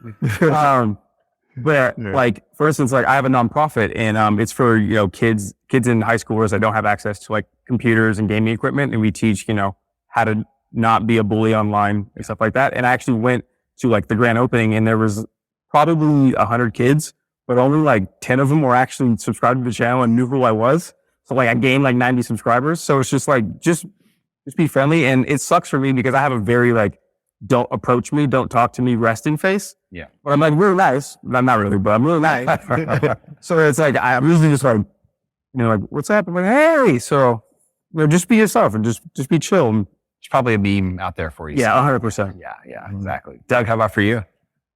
But like, for instance, like I have a nonprofit, and it's for, you know, kids in high schoolers that don't have access to like computers and gaming equipment, and we teach, you know, how to not be a bully online and stuff like that. And I actually went to like the grand opening, and there was probably 100 kids, but only like 10 of them were actually subscribed to the channel and knew who I was. So like I gained like 90 subscribers. So it's just like, just be friendly. And it sucks for me because I have a very like, don't approach me, don't talk to me resting face. Yeah. But I'm like real nice. I'm not really, but I'm really nice. So it's like, I'm usually just like, you know, like, what's up? I'm like, hey. So, you know, just be yourself and just be chill. There's probably a meme out there for you. Yeah, 100%. Yeah, exactly. Doug, how about for you?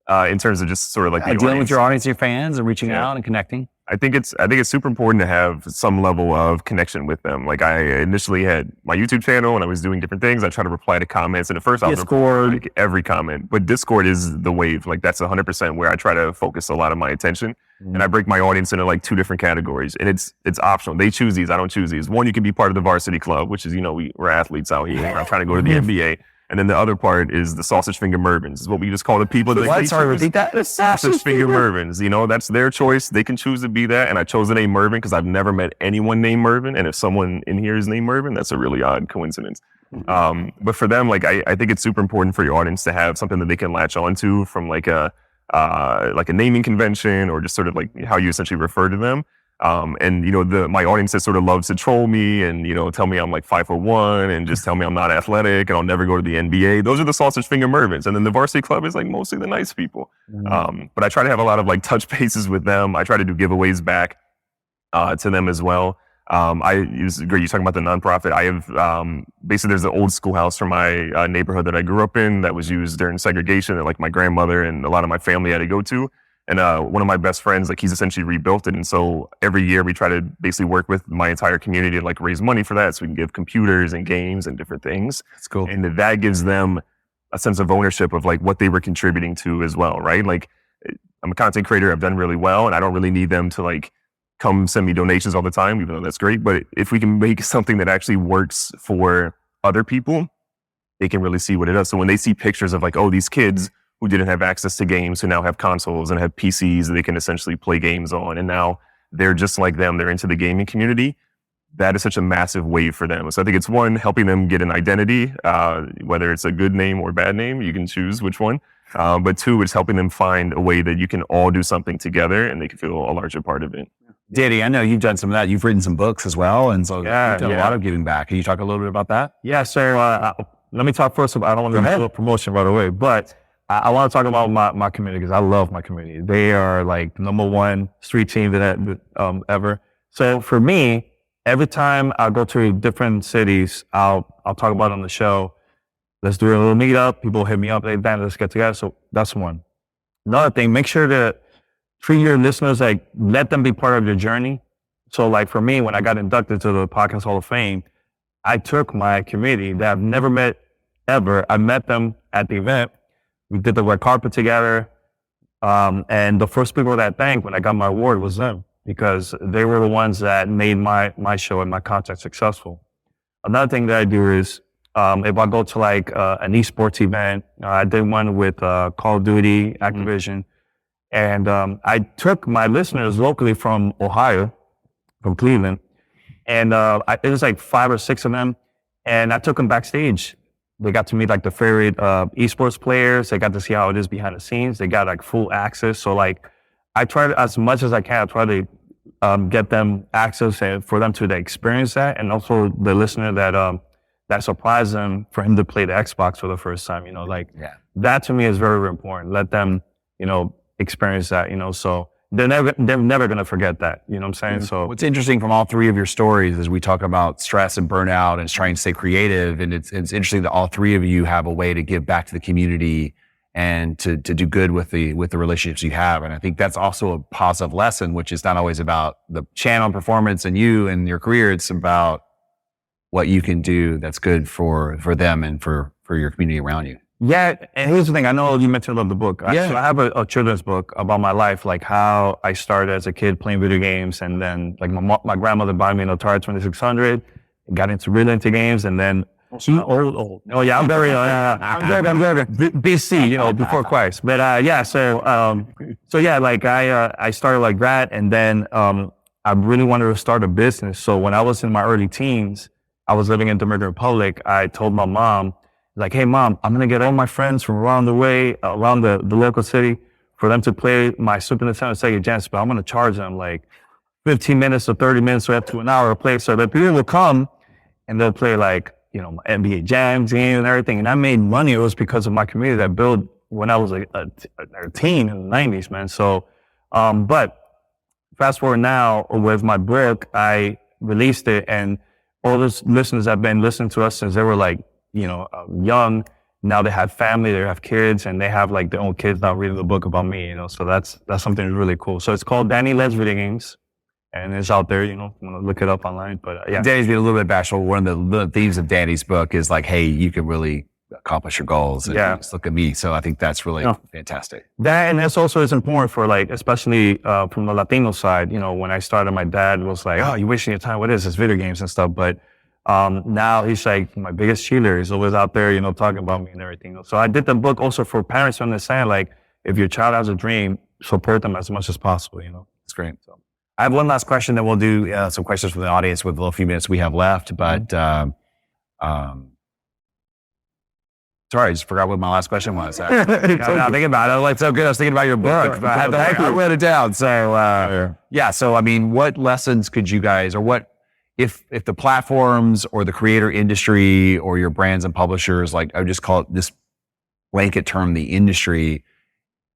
In terms of just sort of like dealing with your audience, your fans, and reaching out and connecting. I think it's super important to have some level of connection with them. Like I initially had my YouTube channel and I was doing different things. I try to reply to comments, and at first I was like every comment, but Discord is the wave. Like that's 100% where I try to focus a lot of my attention. And I break my audience into like 2 different categories, and it's optional. They choose these. I don't choose these. One, you can be part of the varsity club, which is, you know, we're athletes out here. I'm trying to go to the NBA. And then the other part is the sausage finger Mervins, is what we just call the people that what? Sorry, repeat that. The sausage finger Mervins. You know, that's their choice. They can choose to be that. And I chose the name Mervin because I've never met anyone named Mervin. And if someone in here is named Mervin, that's a really odd coincidence. But for them, like I think it's super important for your audience to have something that they can latch onto from like a naming convention, or just sort of like how you essentially refer to them. And you know, my audience that sort of loves to troll me and, you know, tell me I'm like 5'1" and just tell me I'm not athletic and I'll never go to the NBA. Those are the sausage finger Mervins. And then the varsity club is like mostly the nice people. But I try to have a lot of like touch bases with them. I try to do giveaways back to them as well. You're talking about the nonprofit. I have basically there's an old schoolhouse from my neighborhood that I grew up in that was used during segregation that like my grandmother and a lot of my family had to go to. And one of my best friends, like he's essentially rebuilt it. And so every year we try to basically work with my entire community to like raise money for that, so we can give computers and games and different things. That's cool. And that gives them a sense of ownership of like what they were contributing to as well, right? Like I'm a content creator, I've done really well, and I don't really need them to like come send me donations all the time, even though that's great. But if we can make something that actually works for other people, they can really see what it does. So when they see pictures of like, oh, these kids who didn't have access to games, who now have consoles and have PCs that they can essentially play games on, and now they're just like them, they're into the gaming community, that is such a massive wave for them. So I think it's one, helping them get an identity, whether it's a good name or bad name, you can choose which one. But 2, it's helping them find a way that you can all do something together and they can feel a larger part of it. Danny, I know you've done some of that. You've written some books as well. And so you've done a lot of giving back. Can you talk a little bit about that? Yeah, so let me talk first about, I don't want to do a promotion right away, but I want to talk about my community because I love my community. They are like #1 street team that ever. So for me, every time I go to different cities, I'll talk about it on the show. Let's do a little meetup. People hit me up. Hey, Dan, let's get together. So that's one. Another thing, make sure to treat your listeners, like let them be part of your journey. So like for me, when I got inducted to the Podcast Hall of Fame, I took my community that I've never met ever. I met them at the event. We did the red carpet together. And the first people that I thanked when I got my award was them, because they were the ones that made my show and my content successful. Another thing that I do is, if I go to like an esports event, I did one with Call of Duty, Activision, and I took my listeners locally from Ohio, from Cleveland, and it was like 5 or 6 of them, and I took them backstage. They got to meet like the favorite esports players. They got to see how it is behind the scenes. They got like full access. So like, I try to, as much as I can, I try to get them access and for them to experience that, and also the listener that surprised them for him to play the Xbox for the first time. That to me is very, very important. Let them, experience that. So they're never going to forget that. You know what I'm saying? So what's interesting from all 3 of your stories is we talk about stress and burnout and trying to stay creative. And it's interesting that all 3 of you have a way to give back to the community and to do good with the relationships you have. And I think that's also a positive lesson, which is not always about the channel performance and you and your career. It's about what you can do that's good for them and for your community around you. Yeah, and here's the thing. I know you mentioned the book. So I have a children's book about my life, like how I started as a kid playing video games, and then like my grandmother bought me an Atari 2600, got really into games, and then old. Oh yeah, I'm very I'm very BC, before Christ. But so yeah, like I started like that, and then I really wanted to start a business. So when I was in my early teens, I was living in Dominican Republic. I told my mom, like, hey mom, I'm going to get all my friends from around the local city for them to play my Super Nintendo Sega Genesis, but I'm going to charge them like 15 minutes or 30 minutes or up to an hour to play. So that people will come and they'll play like, NBA Jam game and everything. And I made money. It was because of my community that I built when I was a teen in the 90s, man. So, but fast forward now with my book, I released it, and all those listeners have been listening to us since they were like, young. Now they have family, they have kids, and they have like their own kids now reading the book about me, So that's something really cool. So it's called Danny Let's Video Games, and it's out there, you want to look it up online. But yeah. Danny's being a little bit bashful. One of the themes of Danny's book is like, hey, you can really accomplish your goals. And just look at me. So I think that's really fantastic. That, and that's also is important for like, especially from the Latino side. When I started, my dad was like, oh, you're wasting your time. What is this? Video games and stuff. But now he's like my biggest cheerleader. He's always out there, talking about me and everything. So I did the book also for parents to understand, like, if your child has a dream, support them as much as possible, That's great. So I have one last question, then we'll do some questions from the audience with the little few minutes we have left. But sorry, I just forgot what my last question was. I'm thinking about it. I was like, so good. I was thinking about your book. But I wrote it down. So So I mean, what lessons could you guys, or what, if the platforms or the creator industry or your brands and publishers, like I would just call it this blanket term, the industry,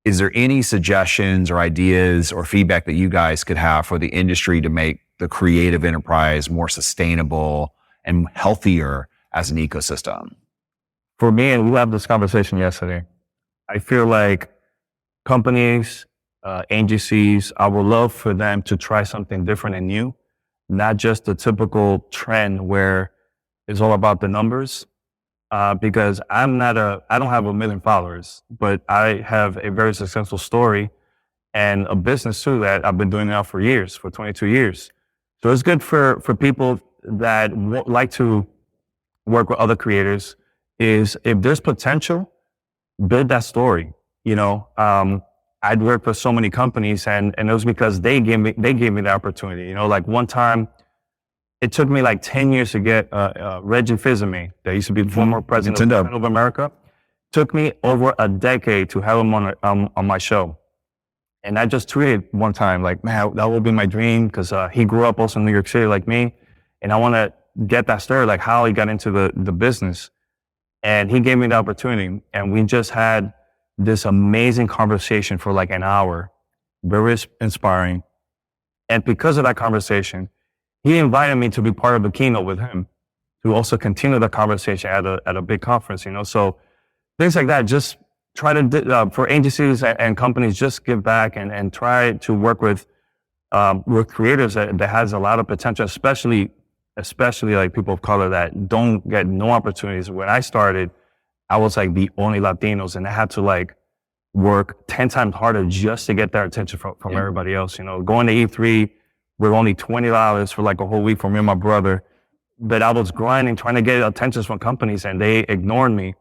is there any suggestions or ideas or feedback that you guys could have for the industry to make the creative enterprise more sustainable and healthier as an ecosystem? For me, and we had this conversation yesterday, I feel like companies, agencies, I would love for them to try something different and new. Not just the typical trend where it's all about the numbers, because I don't have 1 million followers, but I have a very successful story and a business too that I've been doing now for 22 years. So it's good for people that like to work with other creators, is if there's potential, build that story. I'd worked for so many companies, and it was because they gave me the opportunity. Like one time, it took me like 10 years to get Reggie Fils-Aimé, that used to be the former president of America. Took me over a decade to have him on my show. And I just tweeted one time, like, man, that would be my dream, because he grew up also in New York City like me, and I want to get that story, like how he got into the business. And he gave me the opportunity, and we just had this amazing conversation for like an hour, very inspiring. And because of that conversation, he invited me to be part of the keynote with him to also continue the conversation at a big conference, you know? So things like that, just try to, for agencies and companies, just give back and try to work with creators that has a lot of potential, especially like people of color that don't get no opportunities. When I started, I was like the only Latinos, and I had to like work 10 times harder just to get their attention from everybody else. You know, going to E3, we're only $20 for like a whole week for me and my brother. But I was grinding, trying to get attention from companies, and they ignored me.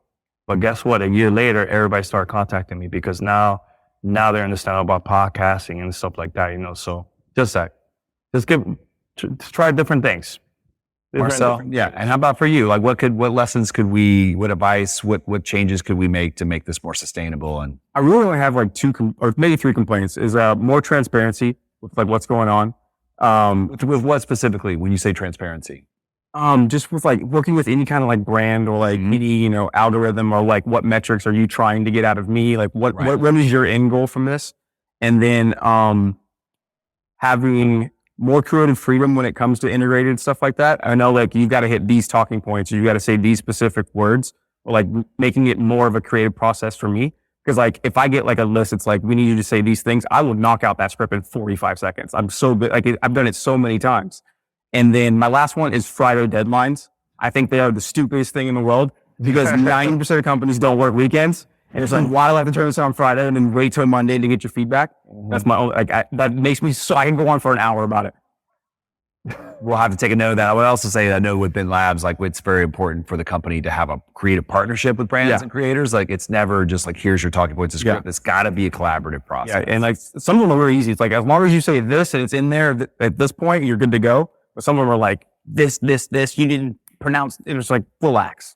But guess what? A year later, everybody started contacting me because now they understand about podcasting and stuff like that, you know. So just try different things. Marcel, yeah. And how about for you? Like, what lessons what advice, what changes could we make to make this more sustainable? And I really only have like 2 or maybe 3 complaints. Is more transparency with like what's going on. With what specifically when you say transparency? Just with like working with any kind of like brand or like any, you know, algorithm, or like what metrics are you trying to get out of me? Like what is your end goal from this? And then having more creative freedom when it comes to integrated stuff like that. I know like you got to hit these talking points, or you got to say these specific words, or like making it more of a creative process for me. Because like if I get like a list, it's like, we need you to say these things, I will knock out that script in 45 seconds. I'm so good. Like I've done it so many times. And then my last one is Friday deadlines. I think they are the stupidest thing in the world, because 90% of companies don't work weekends. And it's like, why do I have to turn this on Friday and then wait till Monday to get your feedback? That's my own, that makes me so I can go on for an hour about it. We'll have to take a note of that. I would also say that I know with Ben Labs, like it's very important for the company to have a creative partnership with brands and creators. Like it's never just like, here's your talking points, a script. It's got to be a collaborative process. Yeah, and like some of them are really easy. It's like, as long as you say this and it's in there at this point, you're good to go. But some of them are like, this, you didn't pronounce, it was like, relax.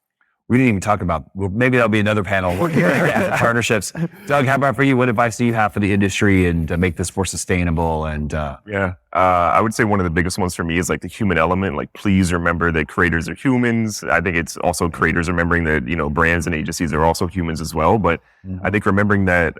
We didn't even talk about, well, maybe that'll be another panel. Partnerships. Doug, how about for you? What advice do you have for the industry and to make this more sustainable? And I would say one of the biggest ones for me is like the human element. Like, please remember that creators are humans. I think it's also creators remembering that, you know, brands and agencies are also humans as well. But I think remembering that,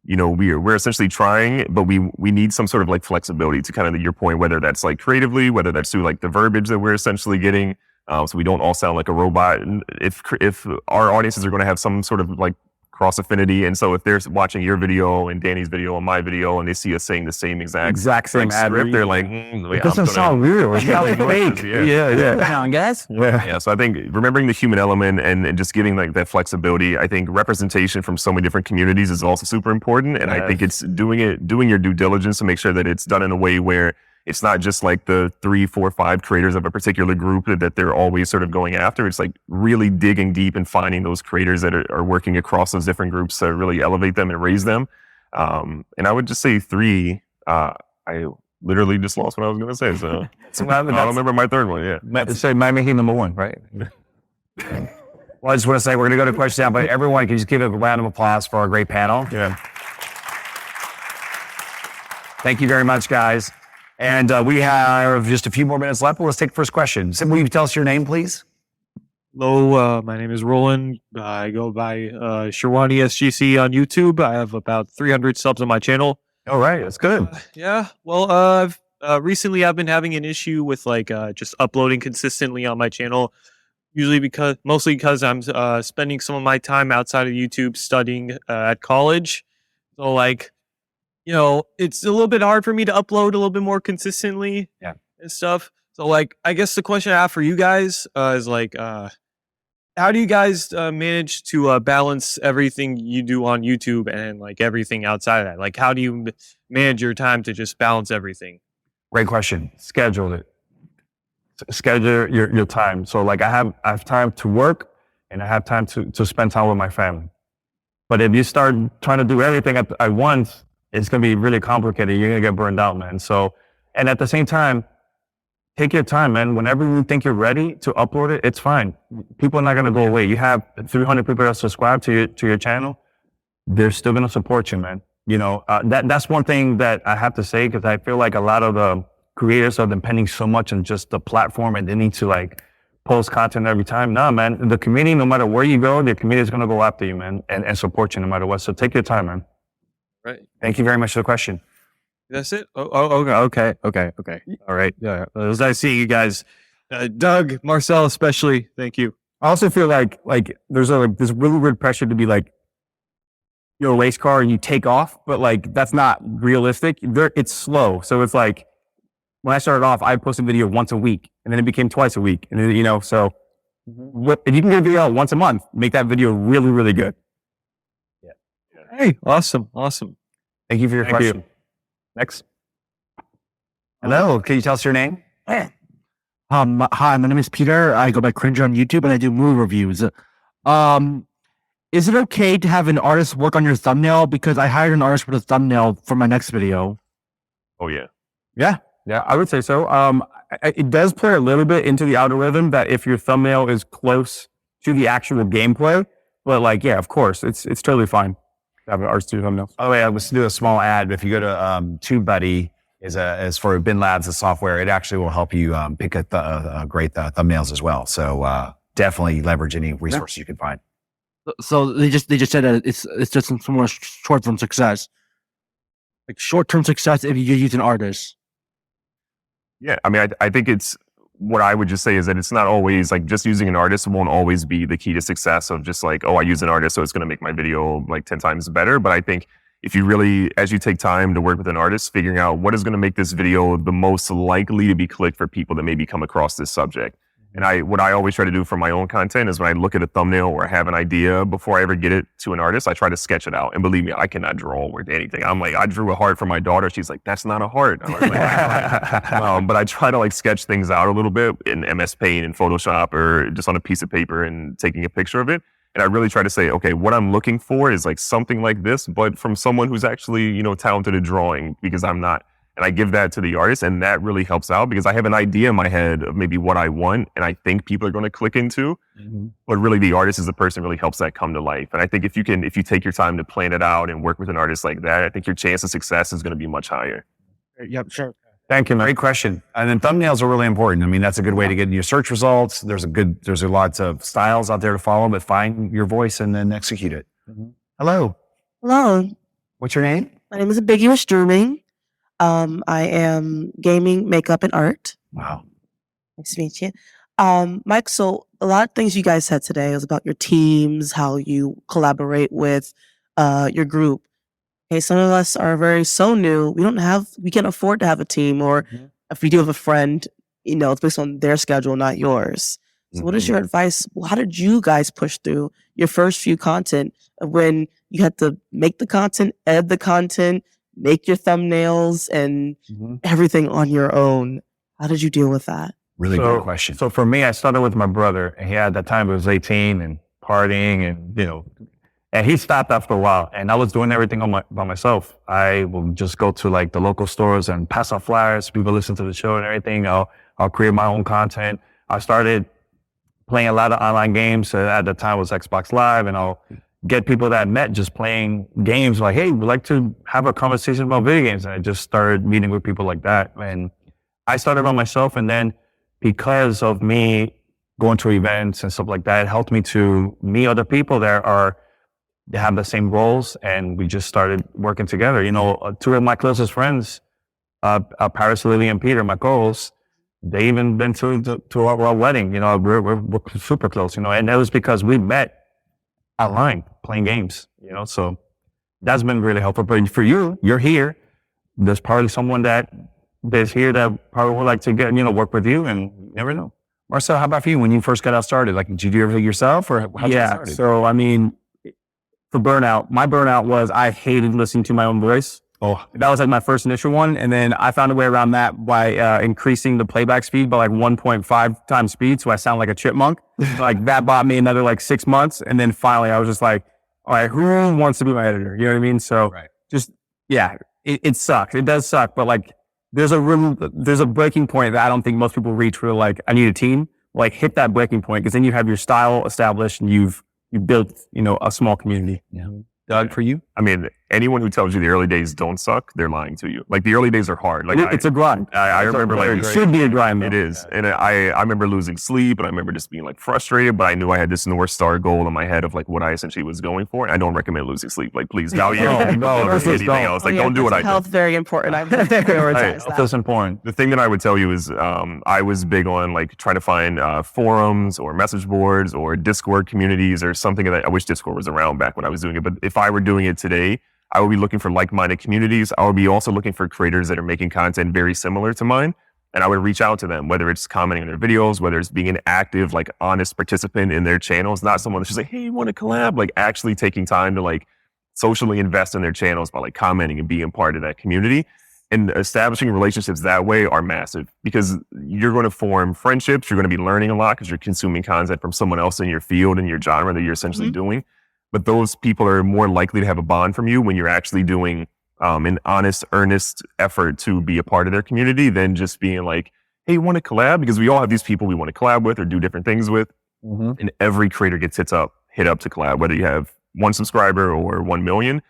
you know, we're essentially trying, but we need some sort of like flexibility to kind of your point, whether that's like creatively, whether that's through like the verbiage that we're essentially getting. So we don't all sound like a robot. And if our audiences are going to have some sort of like cross affinity, and so if they're watching your video and Danny's video and my video, and they see us saying the same exact same script, they're like, it doesn't sound real. It sounds fake. Yeah. Come on, guys. Yeah. So I think remembering the human element and just giving like that flexibility. I think representation from so many different communities is also super important, and I think it's doing your due diligence to make sure that it's done in a way where it's not just like the 3, 4, 5 creators of a particular group that they're always sort of going after. It's like really digging deep and finding those creators that are working across those different groups to really elevate them and raise them. And I would just say 3, I literally just lost what I was going to say. So I don't remember my third one. Yeah. Say my making number 1, right? Well, I just want to say we're going to go to questions now, but everyone can just give a round of applause for our great panel. Yeah. Thank you very much, guys. And we have just a few more minutes left. But let's take the first question. Will you tell us your name, please? Hello, my name is Roland. I go by Sherwani SGC on YouTube. I have about 300 subs on my channel. All right, that's good. Well, recently I've been having an issue with like just uploading consistently on my channel. Mostly because I'm spending some of my time outside of YouTube studying at college. So like, you know, it's a little bit hard for me to upload a little bit more consistently and stuff. So like, I guess the question I have for you guys is like, how do you guys manage to balance everything you do on YouTube and like everything outside of that? Like, how do you manage your time to just balance everything? Great question. Schedule it. Schedule your time. So like I have time to work and I have time to spend time with my family. But if you start trying to do everything at once, it's going to be really complicated. You're going to get burned out, man. So, and at the same time, take your time, man. Whenever you think you're ready to upload it, it's fine. People are not going to go away. You have 300 people that subscribe to your channel. They're still going to support you, man. You know, that's one thing that I have to say, because I feel like a lot of the creators are depending so much on just the platform, and they need to like post content every time. No, man, the community, no matter where you go, the community is going to go after you, man, and support you no matter what. So take your time, man. Right. Thank you very much for the question. That's it. Okay. All right. Yeah. It was nice seeing you guys. Doug, Marcel, especially. Thank you. I also feel like there's this really weird pressure to be like, you're a race car and you take off, but like that's not realistic. It's slow. So it's like when I started off, I posted a video once a week, and then it became twice a week, and then, so if you can get a video out once a month, make that video really, really good. Yeah. Hey, awesome. Thank you for your question. Next. Hello. Can you tell us your name? Hi, my name is Peter. I go by Cringe on YouTube, and I do movie reviews. Is it okay to have an artist work on your thumbnail? Because I hired an artist for the thumbnail for my next video. Oh yeah. Yeah, I would say so. It does play a little bit into the algorithm that if your thumbnail is close to the actual gameplay, but like, yeah, of course, it's totally fine to have an artist do thumbnails. By the way, I was to do a small ad. If you go to TubeBuddy, is for Bin Labs, the software, it actually will help you pick a great thumbnails as well. So definitely leverage any resources you can find. So they just said that it's just some more short-term success. Like short-term success if you use an artist. Yeah, I mean, I think it's what I would just say is that it's not always like just using an artist won't always be the key to success of just like, oh, I use an artist, so it's going to make my video like 10 times better. But I think if you really, as you take time to work with an artist, figuring out what is going to make this video the most likely to be clicked for people that maybe come across this subject. And what I always try to do for my own content is when I look at a thumbnail or have an idea, before I ever get it to an artist, I try to sketch it out. And believe me, I cannot draw with anything. I'm like, I drew a heart for my daughter. She's like, that's not a heart. I'm like, but I try to like sketch things out a little bit in MS Paint and Photoshop or just on a piece of paper and taking a picture of it. And I really try to say, okay, what I'm looking for is like something like this, but from someone who's actually, talented at drawing, because I'm not. And I give that to the artist, and that really helps out because I have an idea in my head of maybe what I want, and I think people are going to click into. But really, the artist is the person who really helps that come to life. And I think if you take your time to plan it out and work with an artist like that, I think your chance of success is going to be much higher. Yep, sure. Thank you, man. Great question. And then thumbnails are really important. I mean, that's a good way to get in your search results. There's a lots of styles out there to follow, but find your voice and then execute it. Hello. Hello. What's your name? My name is Ambiguous Dreaming. I am gaming, makeup, and art. Wow. Nice to meet you. Mike, so a lot of things you guys said today was about your teams, how you collaborate with your group. Okay, some of us are so new. We can't afford to have a team, or if we do have a friend, it's based on their schedule, not yours. So what is your advice? How did you guys push through your first few content when you had to make the content, edit the content, make your thumbnails and everything on your own? How did you deal with that? Really good question. So for me, I started with my brother, and he at that time he was 18 and partying, and and he stopped after a while, and I was doing everything by myself. I will just go to like the local stores and pass out flyers. People listen to the show and everything. I'll create my own content. I started playing a lot of online games. At the time it was Xbox Live, and I'll get people that I met just playing games like, hey, we'd like to have a conversation about video games. And I just started meeting with people like that. And I started by myself. And then because of me going to events and stuff like that, it helped me to meet other people that have the same roles. And we just started working together. Two of my closest friends, Paris, Lily, and Peter, my co-hosts, they even been to our wedding. We're super close, and that was because we met online playing games, so that's been really helpful. But for you're here, there's probably someone that is here that probably would like to get, work with you, and you never know. Marcel, how about for you when you first got out started? Like, did you do everything yourself, or how'd you get started? So I mean, for Burnout, my Burnout was I hated listening to my own voice. Oh, that was like my first initial one. And then I found a way around that by increasing the playback speed by like 1.5 times speed. So I sound like a chipmunk. Like that bought me another like 6 months. And then finally I was just like, all right, who wants to be my editor? You know what I mean? So it sucks. It does suck. But like there's a breaking point that I don't think most people reach where like, I need a team. Like hit that breaking point, because then you have your style established and you've built, a small community. Yeah. Doug, for you? I mean, anyone who tells you the early days don't suck, they're lying to you. Like the early days are hard. Like It's a grind. I remember like It should be a grind. it is. And I remember losing sleep, and I remember just being like frustrated, but I knew I had this North Star goal in my head of like what I essentially was going for. And I don't recommend losing sleep. Like please value anything else. Like don't do what I did. Health very important. I prioritize that. That's important. The thing that I would tell you is I was big on like trying to find forums or message boards or Discord communities or something that I wish Discord was around back when I was doing it. But if I were doing it today, I would be looking for like-minded communities. I would be also looking for creators that are making content very similar to mine. And I would reach out to them, whether it's commenting on their videos, whether it's being an active, like honest participant in their channels, not someone that's just like, hey, you want to collab? Like actually taking time to like socially invest in their channels by like commenting and being part of that community. And establishing relationships that way are massive because you're going to form friendships. You're going to be learning a lot because you're consuming content from someone else in your field and your genre that you're essentially doing. But those people are more likely to have a bond from you when you're actually doing an honest, earnest effort to be a part of their community than just being like, hey, you want to collab? Because we all have these people we want to collab with or do different things with. And every creator gets hit up to collab, whether you have 1 subscriber or 1 million.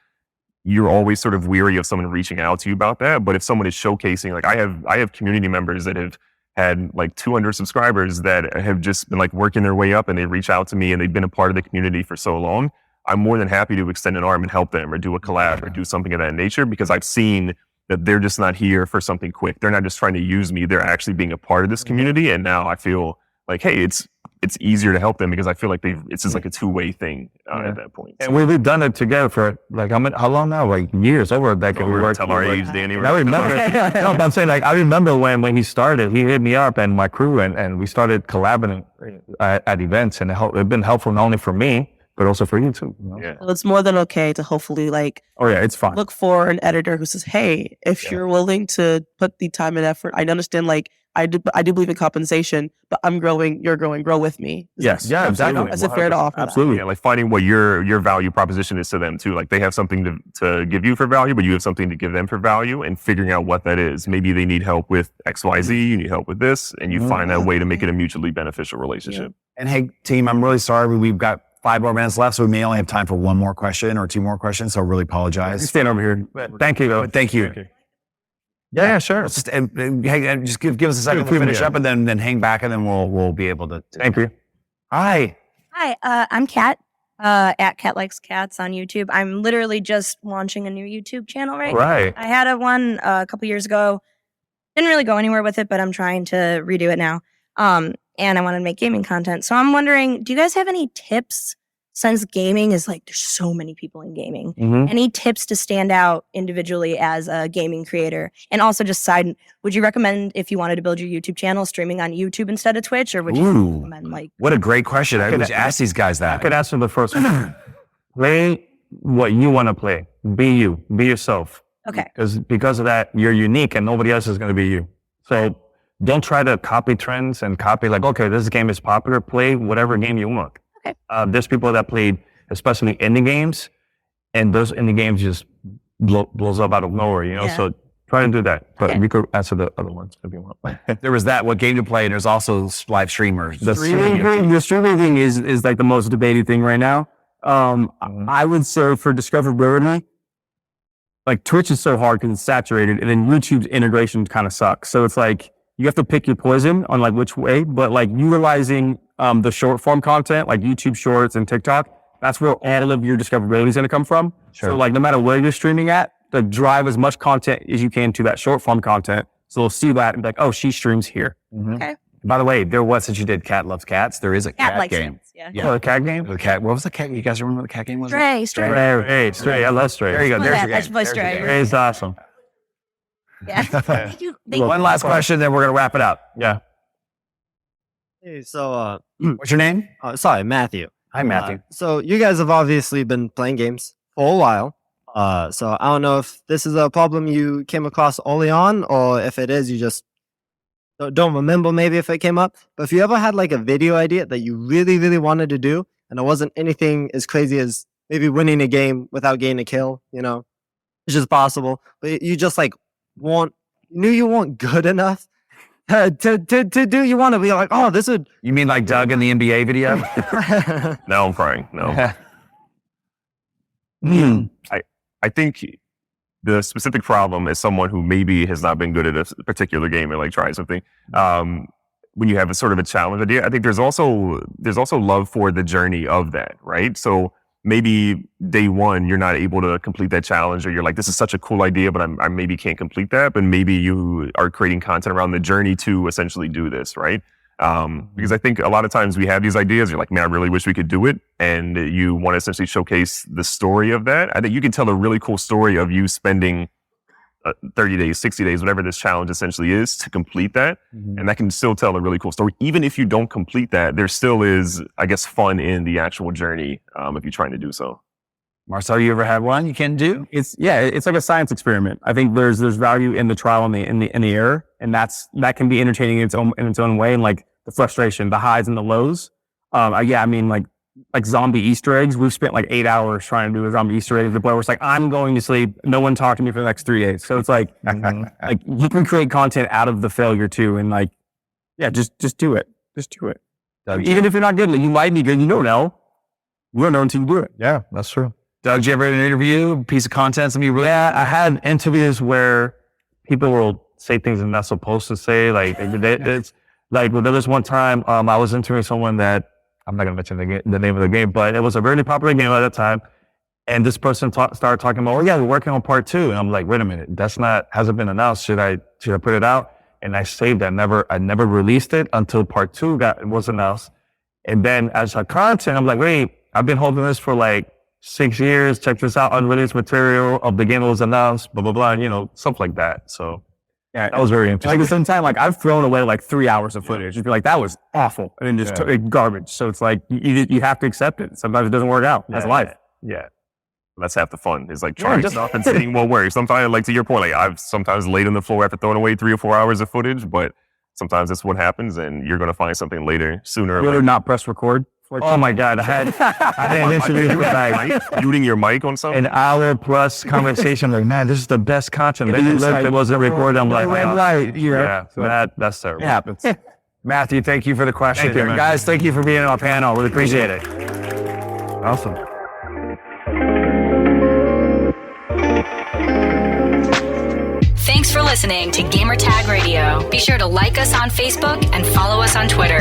You're always sort of weary of someone reaching out to you about that. But if someone is showcasing, like I have community members that have had like 200 subscribers that have just been like working their way up and they reach out to me and they've been a part of the community for so long. I'm more than happy to extend an arm and help them or do a collab or do something of that nature because I've seen that they're just not here for something quick. They're not just trying to use me. They're actually being a part of this community. And now I feel like, hey, it's easier to help them because I feel like it's just like a two-way thing at that point. And we've done it together for like how long now? Like years over. Like we worked. Tell our age, Danny. I remember. No, but I'm saying like I remember when he started. He hit me up and my crew, and we started collaborating at events, and it's been helpful not only for me but also for you too. You know? Yeah. So it's more than okay to hopefully like It's fine. look for an editor who says, hey, if you're willing to put the time and effort, I understand like I do believe in compensation, but I'm growing, you're growing, grow with me. Exactly. Is it fair to offer Absolutely. Yeah, like finding what your value proposition is to them too. Like they have something to give you for value, but you have something to give them for value and figuring out what that is. Maybe they need help with XYZ, you need help with this, and you find that way to make it a mutually beneficial relationship. And hey, team, I'm really sorry. We've got 5 more minutes left, so we may only have time for 1 more question or 2 more questions. So I really apologize. Stand over here. Thank you. But thank you. Yeah, sure. Let's just just give us a second to finish up, and then hang back, and then we'll be able to. Thank you. Hi. Hi, I'm Kat, at Kat Likes Cats on YouTube. I'm literally just launching a new YouTube channel right now. Right. I had one a couple years ago. Didn't really go anywhere with it, but I'm trying to redo it now. And I want to make gaming content. So I'm wondering, do you guys have any tips? Since gaming is like, there's so many people in gaming. Any tips to stand out individually as a gaming creator? And also just would you recommend if you wanted to build your YouTube channel, streaming on YouTube instead of Twitch? Or would you recommend like... What a great question. I could ask these guys that. I could answer the first one. Play what you want to play. Be you. Be yourself. Okay. Because of that, you're unique and nobody else is going to be you. So don't try to copy trends and copy like, okay, this game is popular. Play whatever game you want. Okay. There's people that played, especially indie games, and those indie games just blows up out of nowhere, you know? Yeah. So try to do that. But Okay. we could answer the other ones if you want. There was that, what game to play, and there's also live streamers. The The streaming thing is like the most debated thing right now. I would say for discoverability, like Twitch is so hard because it's saturated, and then YouTube's integration kind of sucks. So it's like you have to pick your poison on like which way, but like utilizing the short form content like YouTube Shorts and TikTok, that's where all of your discoverability is going to come from. Sure. So like no matter where you're streaming at, like drive as much content as you can to that short form content. So they'll see that and be like, oh, she streams here. Okay. By the way, there was, since you did Cat Loves Cats, there is a Cat cat likes game. cats, yeah. Yeah. Oh, the cat game? The cat. What was the cat? You guys remember what the cat game was? Stray. Stray. I love Stray. There you go. There's your game. I should play There's your Stray. game. Stray is awesome. Yeah. One last question, then we're going to wrap it up. Yeah. Hey, so What's your name? sorry, Matthew. Hi, Matthew. So you guys have obviously been playing games for a while. So I don't know if this is a problem you came across early on, or if it is, you just don't remember maybe if it came up. But if you ever had like a video idea that you really, really wanted to do, and it wasn't anything as crazy as maybe winning a game without getting a kill, you know, it's just possible. But you just like knew you weren't good enough to do. You want to be like, oh, this would. You mean like Doug in the NBA video? Now I'm crying. No. I think the specific problem is someone who maybe has not been good at a particular game and like try something. When you have a sort of a challenge idea, I think there's also love for the journey of that, right? So maybe day one, you're not able to complete that challenge, or you're like, this is such a cool idea, but I maybe can't complete that. But maybe you are creating content around the journey to essentially do this, right? Because I think a lot of times we have these ideas, you're like, man, I really wish we could do it. And you want to essentially showcase the story of that. I think you can tell a really cool story of you spending 30 days, 60 days, whatever this challenge essentially is to complete that. And that can still tell a really cool story. Even if you don't complete that, there still is, I guess, fun in the actual journey if you're trying to do so. Marcel, you ever had one you can do? It's like a science experiment. I think there's value in the trial and the error, and that can be entertaining in its own way, and like the frustration, the highs and the lows. I mean, like zombie Easter eggs. We've spent like 8 hours trying to do a zombie Easter egg. The player was like, I'm going to sleep. No one talk to me for the next 3 days. So it's like, like you can create content out of the failure too. And like, just do it. Just do it. Even if you're not good, you might be good. You don't know. We'll know until you do it. Yeah, that's true. Doug, did you ever have an interview, a piece of content, something you really... Yeah, I had interviews where people will say things they're not supposed to say. Like, it's like, well, there was one time I was interviewing someone that, I'm not going to mention the name of the game, but it was a really popular game at that time. And this person started talking about, oh yeah, we're working on part 2. And I'm like, wait a minute, hasn't been announced. Should I put it out? And I saved that. I never released it until part 2 was announced. And then as a content, I'm like, wait, I've been holding this for like 6 years. Check this out, unreleased material of the game that was announced, blah, blah, blah, and, stuff like that. So yeah, that was very interesting. Like at the same time, like I've thrown away like 3 hours of footage. You'd be like, that was awful. And then just garbage. So it's like, you have to accept it. Sometimes it doesn't work out. That's life. Yeah. That's half the fun. Is like trying stuff and seeing what works. Sometimes, like to your point, like I've sometimes laid on the floor after throwing away 3 or 4 hours of footage, but sometimes that's what happens, and you're going to find something later, sooner or later. Rather not press record. Oh my God. I had an interview with like muting your mic on something. An hour plus conversation. Like, man, this is the best content. Then it wasn't recorded. I'm like, yeah, so that's terrible. It happens. Matthew, thank you for the question. Thank you, man. Guys, thank you for being on our panel. Really appreciate it. Awesome. Thanks for listening to Gamertag Radio. Be sure to like us on Facebook and follow us on Twitter.